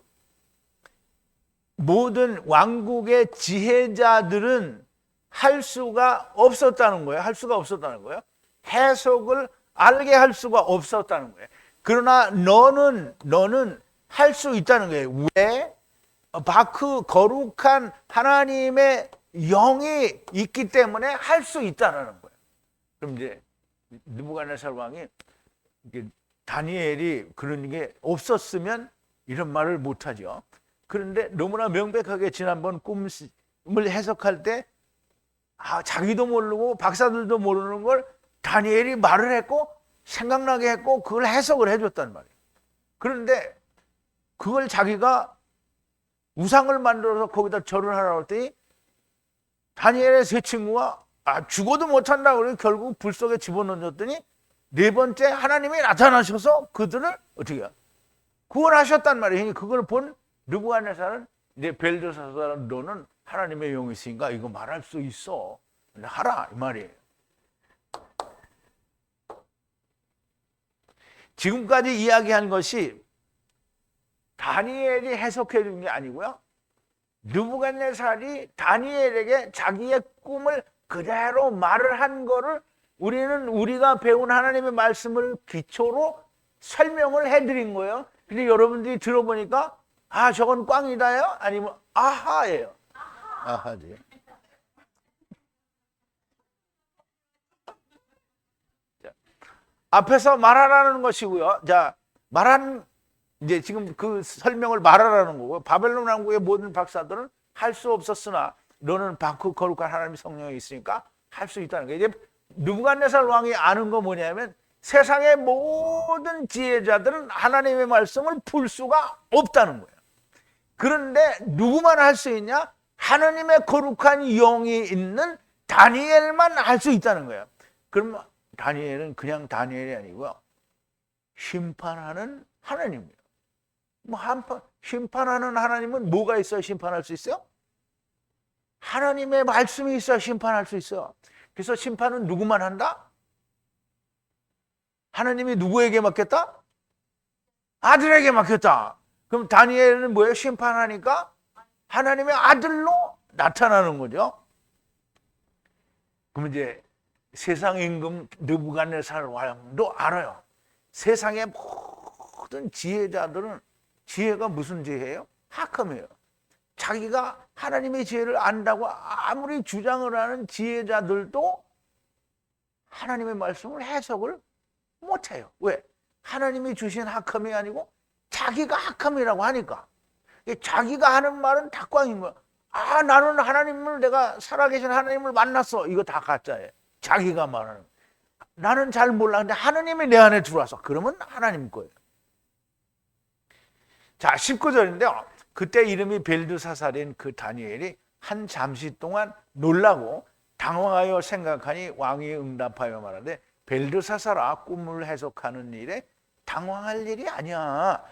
모든 왕국의 지혜자들은 할 수가 없었다는 거예요. 해석을 알게 할 수가 없었다는 거예요. 그러나 너는 할 수 있다는 거예요. 왜? 바크 거룩한 하나님의 영이 있기 때문에 할 수 있다는 거예요. 그럼 이제 느부갓네살 왕이 다니엘이 그런 게 없었으면 이런 말을 못하죠. 그런데 너무나 명백하게 지난번 꿈을 해석할 때 자기도 모르고 박사들도 모르는 걸 다니엘이 말을 했고 생각나게 했고 그걸 해석을 해줬단 말이에요. 그런데 그걸 자기가 우상을 만들어서 거기다 절을 하라고 했더니 다니엘의 세 친구가 죽어도 못한다 그러고 결국 불 속에 집어넣어줬더니 네 번째 하나님이 나타나셔서 그들을 어떻게 해요? 구원하셨단 말이에요. 그걸 본 느부갓네살은 이제 벨드사살 너는 하나님의 영이 있으니까 이거 말할 수 있어. 하라 이 말이에요. 지금까지 이야기한 것이 다니엘이 해석해 준 게 아니고요. 느부갓네살이 다니엘에게 자기의 꿈을 그대로 말을 한 거를 우리는 우리가 배운 하나님의 말씀을 기초로 설명을 해드린 거예요. 근데 여러분들이 들어보니까 저건 꽝이다요? 아니면 아하예요? 아하지. 자, 앞에서 말하라는 것이고요. 자, 이제 지금 그 설명을 말하라는 거고 바벨론 왕국의 모든 박사들은 할 수 없었으나 너는 거룩한 하나님의 성령이 있으니까 할 수 있다는 거예요. 이제 느부갓네살 왕이 아는 거 뭐냐면 세상의 모든 지혜자들은 하나님의 말씀을 풀 수가 없다는 거예요. 그런데 누구만 할 수 있냐? 하나님의 거룩한 영이 있는 다니엘만 할 수 있다는 거예요. 그럼 다니엘은 그냥 다니엘이 아니고요. 심판하는 하나님이에요. 심판하는 하나님은 뭐가 있어야 심판할 수 있어요? 하나님의 말씀이 있어야 심판할 수 있어요. 그래서 심판은 누구만 한다? 하나님이 누구에게 맡겼다? 아들에게 맡겼다. 그럼 다니엘은 뭐예요? 심판하니까 하나님의 아들로 나타나는 거죠. 그럼 이제 세상 임금 느부갓네살 왕도 알아요. 세상의 모든 지혜자들은 지혜가 무슨 지혜예요? 하컴이에요. 자기가 하나님의 지혜를 안다고 아무리 주장을 하는 지혜자들도 하나님의 말씀을 해석을 못해요. 왜? 하나님이 주신 하컴이 아니고 자기가 하컴이라고 하니까. 자기가 하는 말은 다 꽝인 거야. 나는 하나님을 내가 살아계신 하나님을 만났어. 이거 다 가짜예요. 자기가 말하는. 나는 잘 몰라. 근데 하나님이 내 안에 들어와서 그러면 하나님 거예요. 자, 19절인데요. 그때 이름이 벨드사살인 그 다니엘이 한 잠시 동안 놀라고 당황하여 생각하니 왕이 응답하여 말하되 벨드사살아 꿈을 해석하는 일에 당황할 일이 아니야.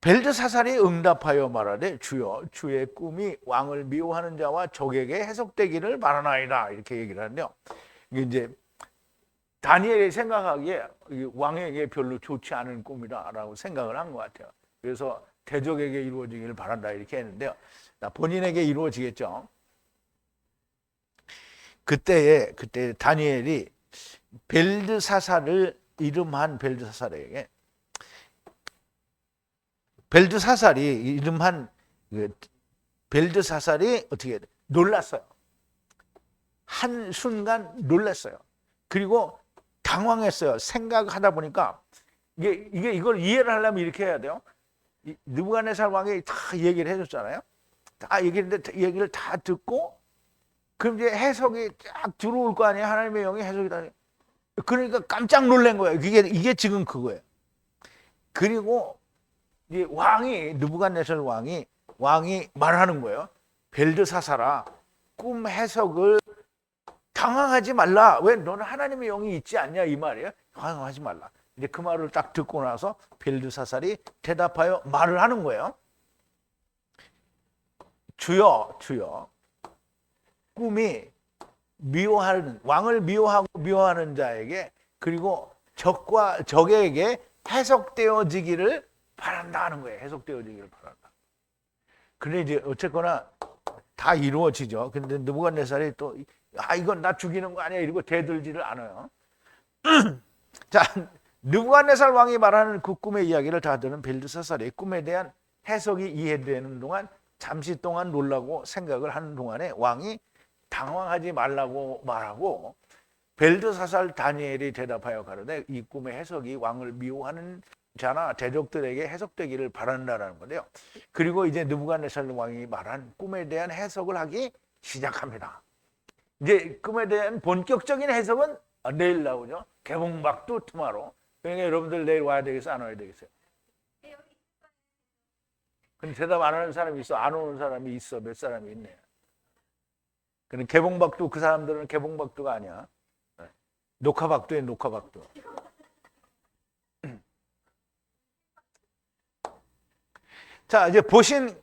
벨드사살이 응답하여 말하되 주여 주의 꿈이 왕을 미워하는 자와 적에게 해석되기를 바라나이다. 이렇게 얘기를 하는데요. 이게 이제 다니엘이 생각하기에 왕에게 별로 좋지 않은 꿈이다라고 생각을 한 것 같아요. 그래서 대적에게 이루어지기를 바란다 이렇게 했는데요. 본인에게 이루어지겠죠. 그때 다니엘이 벨드사살을 이름한 벨드사살에게 벨드사살이 어떻게 놀랐어요. 한 순간 놀랐어요. 그리고 당황했어요. 생각하다 보니까 이걸 이해를 하려면 이렇게 해야 돼요. 느부갓네살 왕이 다 얘기를 해줬잖아요. 다 얘기를 다 듣고 그럼 이제 해석이 쫙 들어올 거 아니에요. 하나님의 영이 해석이 다. 그러니까 깜짝 놀란 거예요. 이게 지금 그거예요. 그리고 이제 느부갓네살 왕이 말하는 거예요. 벨드사살아, 꿈 해석을 당황하지 말라. 왜? 너는 하나님의 영이 있지 않냐 이 말이에요. 당황하지 말라. 이제 그 말을 딱 듣고 나서 벨드사살이 대답하여 말을 하는 거예요. 주여 꿈이 왕을 미워하는 자에게 그리고 적에게 해석되어지기를 바란다 하는 거예요. 해석되어지기를 바란다. 근데 이제 어쨌거나 다 이루어지죠. 근데 느부갓네살이 또 이건 나 죽이는 거 아니야 이러고 대들지를 않아요. 자, 느부갓네살 왕이 말하는 그 꿈의 이야기를 다 들은 벨드사살이 꿈에 대한 해석이 이해되는 동안 잠시 동안 놀라고 생각을 하는 동안에 왕이 당황하지 말라고 말하고 벨드사살 다니엘이 대답하여 가로되 이 꿈의 해석이 왕을 미워하는 자나 대적들에게 해석되기를 바란다라는 건데요. 그리고 이제 느부갓네살 왕이 말한 꿈에 대한 해석을 하기 시작합니다. 이제 꿈에 대한 본격적인 해석은 내일 나오죠. 개봉박두 투마로. 그러니까 여러분들 내일 와야 되겠어요? 안 와야 되겠어요? 근데 대답 안 하는 사람이 있어? 안 오는 사람이 있어? 몇 사람이 있네. 근데 개봉박두, 그 사람들은 개봉박두가 아니야. 녹화박두에 녹화박두. 자, 이제 보신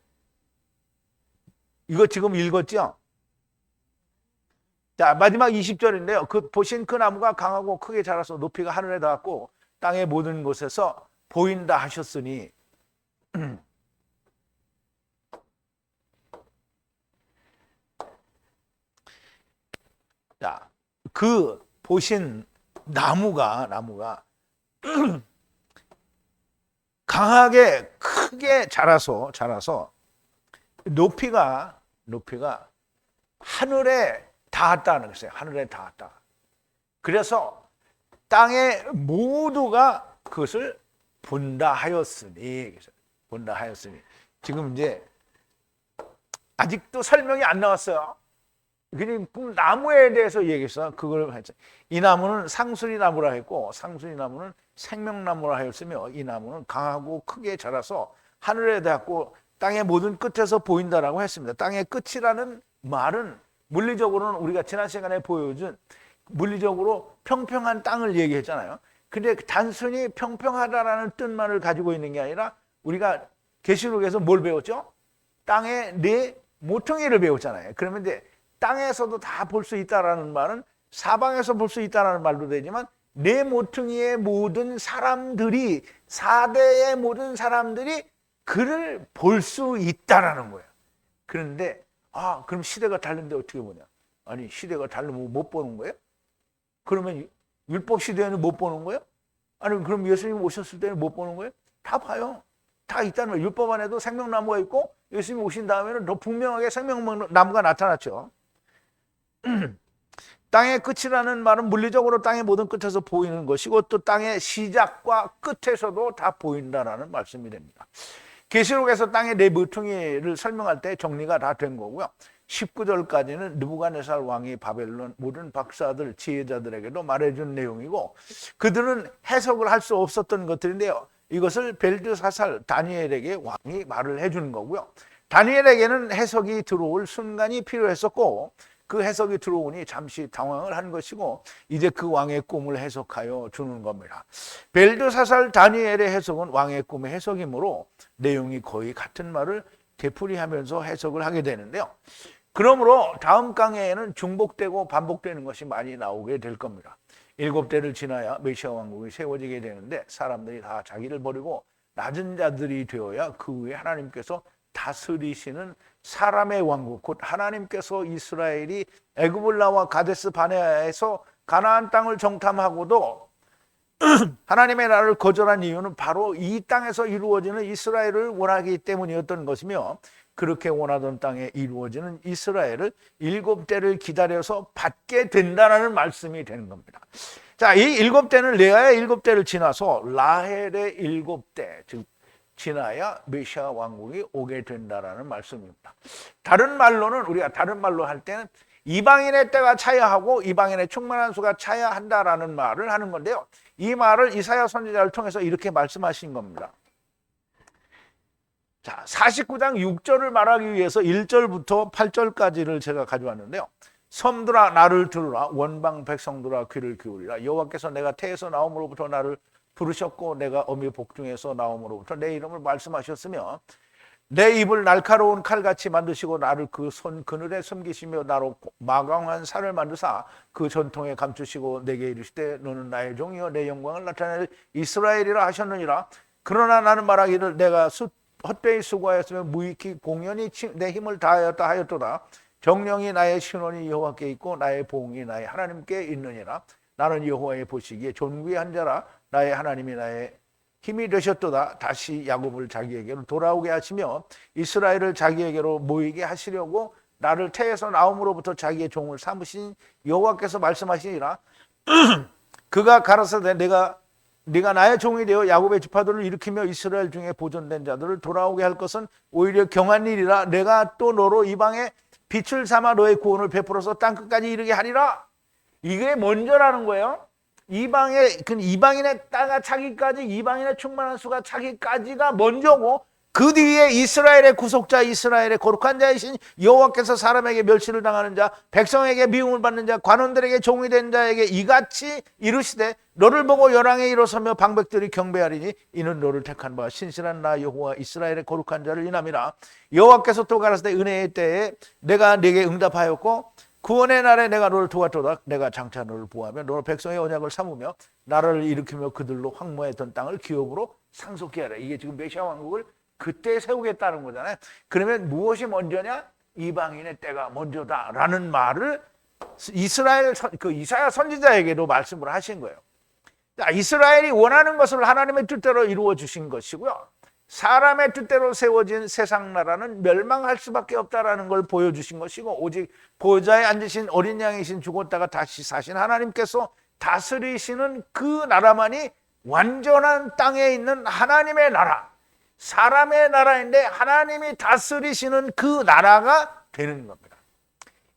이거 지금 읽었죠? 자, 마지막 20절인데요. 그 보신 그 나무가 강하고 크게 자라서 높이가 하늘에 닿았고 땅의 모든 곳에서 보인다 하셨으니 자, 그 보신 나무가 강하게 크게 자라서 높이가 하늘에 닿았다는 것이에요. 하늘에 닿았다. 그래서 땅의 모두가 그것을 본다 하였으니 지금 이제 아직도 설명이 안 나왔어요. 그냥 나무에 대해서 얘기해서 그걸 했죠. 이 나무는 상수리 나무라 했고 상수리 나무는 생명나무라 하였으며 이 나무는 강하고 크게 자라서 하늘에 닿고 땅의 모든 끝에서 보인다라고 했습니다. 땅의 끝이라는 말은 물리적으로는 우리가 지난 시간에 보여준 물리적으로 평평한 땅을 얘기했잖아요. 근데 단순히 평평하다라는 뜻만을 가지고 있는 게 아니라 우리가 계시록에서 뭘 배웠죠? 땅의 네 모퉁이를 배웠잖아요. 그러면 이제 땅에서도 다 볼 수 있다라는 말은 사방에서 볼 수 있다라는 말도 되지만 네 모퉁이의 모든 사람들이 4대의 모든 사람들이 그를 볼 수 있다라는 거예요. 그런데 그럼 시대가 다른데 어떻게 보냐? 아니 시대가 다르면 못 보는 거예요? 그러면 율법 시대에는 못 보는 거예요? 아니 그럼 예수님 오셨을 때는 못 보는 거예요? 다 봐요. 다 있다는 거예요. 율법 안에도 생명나무가 있고 예수님 오신 다음에는 더 분명하게 생명나무가 나타났죠. 땅의 끝이라는 말은 물리적으로 땅의 모든 끝에서 보이는 것이고 또 땅의 시작과 끝에서도 다 보인다라는 말씀이 됩니다. 계시록에서 땅의 네 모퉁이를 설명할 때 정리가 다 된 거고요. 19절까지는 느부갓네살 왕이 바벨론 모든 박사들, 지혜자들에게도 말해준 내용이고 그들은 해석을 할 수 없었던 것들인데요. 이것을 벨드사살 다니엘에게 왕이 말을 해주는 거고요. 다니엘에게는 해석이 들어올 순간이 필요했었고 그 해석이 들어오니 잠시 당황을 한 것이고 이제 그 왕의 꿈을 해석하여 주는 겁니다. 벨드사살 다니엘의 해석은 왕의 꿈의 해석이므로 내용이 거의 같은 말을 되풀이하면서 해석을 하게 되는데요. 그러므로 다음 강해에는 중복되고 반복되는 것이 많이 나오게 될 겁니다. 7대를 지나야 메시아 왕국이 세워지게 되는데 사람들이 다 자기를 버리고 낮은 자들이 되어야 그 후에 하나님께서 다스리시는 사람의 왕국, 곧 하나님께서 이스라엘이 애굽을 나와 가데스 바네아에서 가나안 땅을 정탐하고도 하나님의 나라를 거절한 이유는 바로 이 땅에서 이루어지는 이스라엘을 원하기 때문이었던 것이며 그렇게 원하던 땅에 이루어지는 이스라엘을 7대를 기다려서 받게 된다는 말씀이 되는 겁니다. 자, 이 7대는 레아의 7대를 지나서 라헬의 7대, 즉 지나야 메시아 왕국이 오게 된다라는 말씀입니다. 다른 말로는 우리가 다른 말로 할 때는 이방인의 때가 차야 하고 이방인의 충만한 수가 차야 한다라는 말을 하는 건데요. 이 말을 이사야 선지자를 통해서 이렇게 말씀하신 겁니다. 자, 49장 6절을 말하기 위해서 1절부터 8절까지를 제가 가져왔는데요. 섬들아 나를 들으라, 원방 백성들아 귀를 기울이라. 여호와께서 내가 태에서 나옴으로부터 나를 부르셨고 내가 어미 복중에서 나옴으로부터 내 이름을 말씀하셨으며 내 입을 날카로운 칼같이 만드시고 나를 그 손 그늘에 숨기시며 나로 마광한 살을 만드사 그 전통에 감추시고 내게 이르시되 너는 나의 종이요 내 영광을 나타낼 이스라엘이라 하셨느니라. 그러나 나는 말하기를 내가 헛되이 수고하였으며 무익히 공연히 내 힘을 다하였다 하였도다. 정령이 나의 신원이 여호와께 있고 나의 보응이 나의 하나님께 있느니라. 나는 여호와의 보시기에 존귀한 자라. 나의 하나님이 나의 힘이 되셨도다. 다시 야곱을 자기에게로 돌아오게 하시며 이스라엘을 자기에게로 모이게 하시려고 나를 태에서 나옴으로부터 자기의 종을 삼으신 여호와께서 말씀하시니라. 그가 가라사대 네가 나의 종이 되어 야곱의 지파들을 일으키며 이스라엘 중에 보존된 자들을 돌아오게 할 것은 오히려 경한 일이라. 내가 또 너로 이방에 빛을 삼아 너의 구원을 베풀어서 땅끝까지 이르게 하리라. 이게 먼저라는 거예요. 이방인의 땅가 차기까지, 이방인의 충만한 수가 차기까지가 먼저고, 그 뒤에 이스라엘의 구속자, 이스라엘의 거룩한 자이신 여호와께서 사람에게 멸시를 당하는 자, 백성에게 미움을 받는 자, 관원들에게 종이 된 자에게 이같이 이르시되 너를 보고 열왕에 일어서며 방백들이 경배하리니 이는 너를 택한 바 신실한 나 여호와 이스라엘의 거룩한 자를 인함이라. 여호와께서 또 가라사대 은혜의 때에 내가 네게 응답하였고 구원의 날에 내가 너를 도왔도다. 내가 장차 너를 보호하며 너를 백성의 언약을 삼으며 나라를 일으키며 그들로 황무했던 땅을 기업으로 상속케 하라. 이게 지금 메시아 왕국을 그때 세우겠다는 거잖아요. 그러면 무엇이 먼저냐? 이방인의 때가 먼저다라는 말을 이스라엘 이사야 선지자에게도 말씀을 하신 거예요. 자, 이스라엘이 원하는 것을 하나님의 뜻대로 이루어 주신 것이고요. 사람의 뜻대로 세워진 세상 나라는 멸망할 수밖에 없다라는 걸 보여주신 것이고, 오직 보좌에 앉으신 어린 양이신 죽었다가 다시 사신 하나님께서 다스리시는 그 나라만이 완전한 땅에 있는 하나님의 나라, 사람의 나라인데 하나님이 다스리시는 그 나라가 되는 겁니다.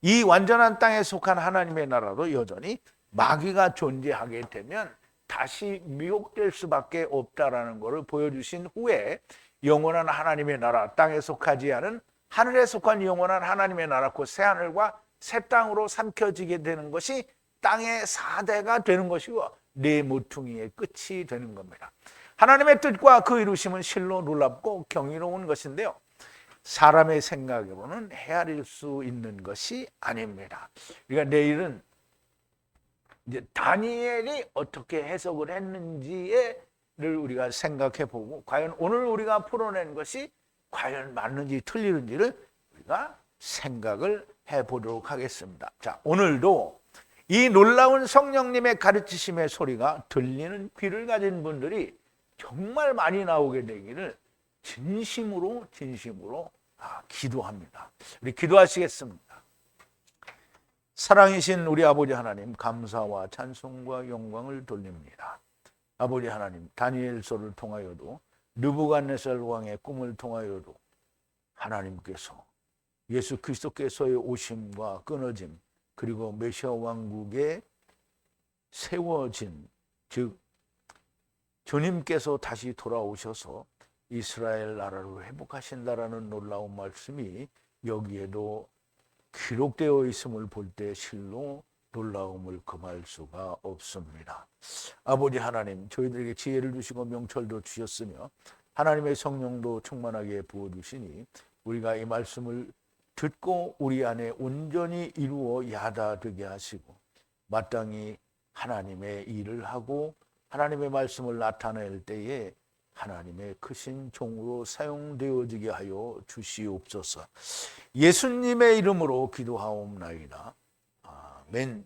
이 완전한 땅에 속한 하나님의 나라도 여전히 마귀가 존재하게 되면 다시 미혹될 수밖에 없다라는 것을 보여주신 후에 영원한 하나님의 나라, 땅에 속하지 않은 하늘에 속한 영원한 하나님의 나라, 그 새하늘과 새 땅으로 삼켜지게 되는 것이 땅의 4대가 되는 것이고 네 모퉁이의 끝이 되는 겁니다. 하나님의 뜻과 그 이루심은 실로 놀랍고 경이로운 것인데요, 사람의 생각으로는 헤아릴 수 있는 것이 아닙니다. 그러니까 내일은 이제 다니엘이 어떻게 해석을 했는지를 우리가 생각해 보고, 과연 오늘 우리가 풀어낸 것이 과연 맞는지 틀리는지를 우리가 생각을 해 보도록 하겠습니다. 자, 오늘도 이 놀라운 성령님의 가르치심의 소리가 들리는 귀를 가진 분들이 정말 많이 나오게 되기를 진심으로 기도합니다. 우리 기도하시겠습니다. 사랑이신 우리 아버지 하나님, 감사와 찬송과 영광을 돌립니다. 아버지 하나님, 다니엘서를 통하여도 느부갓네살 왕의 꿈을 통하여도 하나님께서 예수 그리스도께서의 오심과 끊어짐, 그리고 메시아 왕국에 세워진, 즉 주님께서 다시 돌아오셔서 이스라엘 나라를 회복하신다라는 놀라운 말씀이 여기에도 기록되어 있음을 볼 때 실로 놀라움을 금할 수가 없습니다. 아버지 하나님, 저희들에게 지혜를 주시고 명철도 주셨으며 하나님의 성령도 충만하게 부어주시니 우리가 이 말씀을 듣고 우리 안에 온전히 이루어 야다되게 하시고 마땅히 하나님의 일을 하고 하나님의 말씀을 나타낼 때에 하나님의 크신 종으로 사용되어지게 하여 주시옵소서. 예수님의 이름으로 기도하옵나이다. 아멘.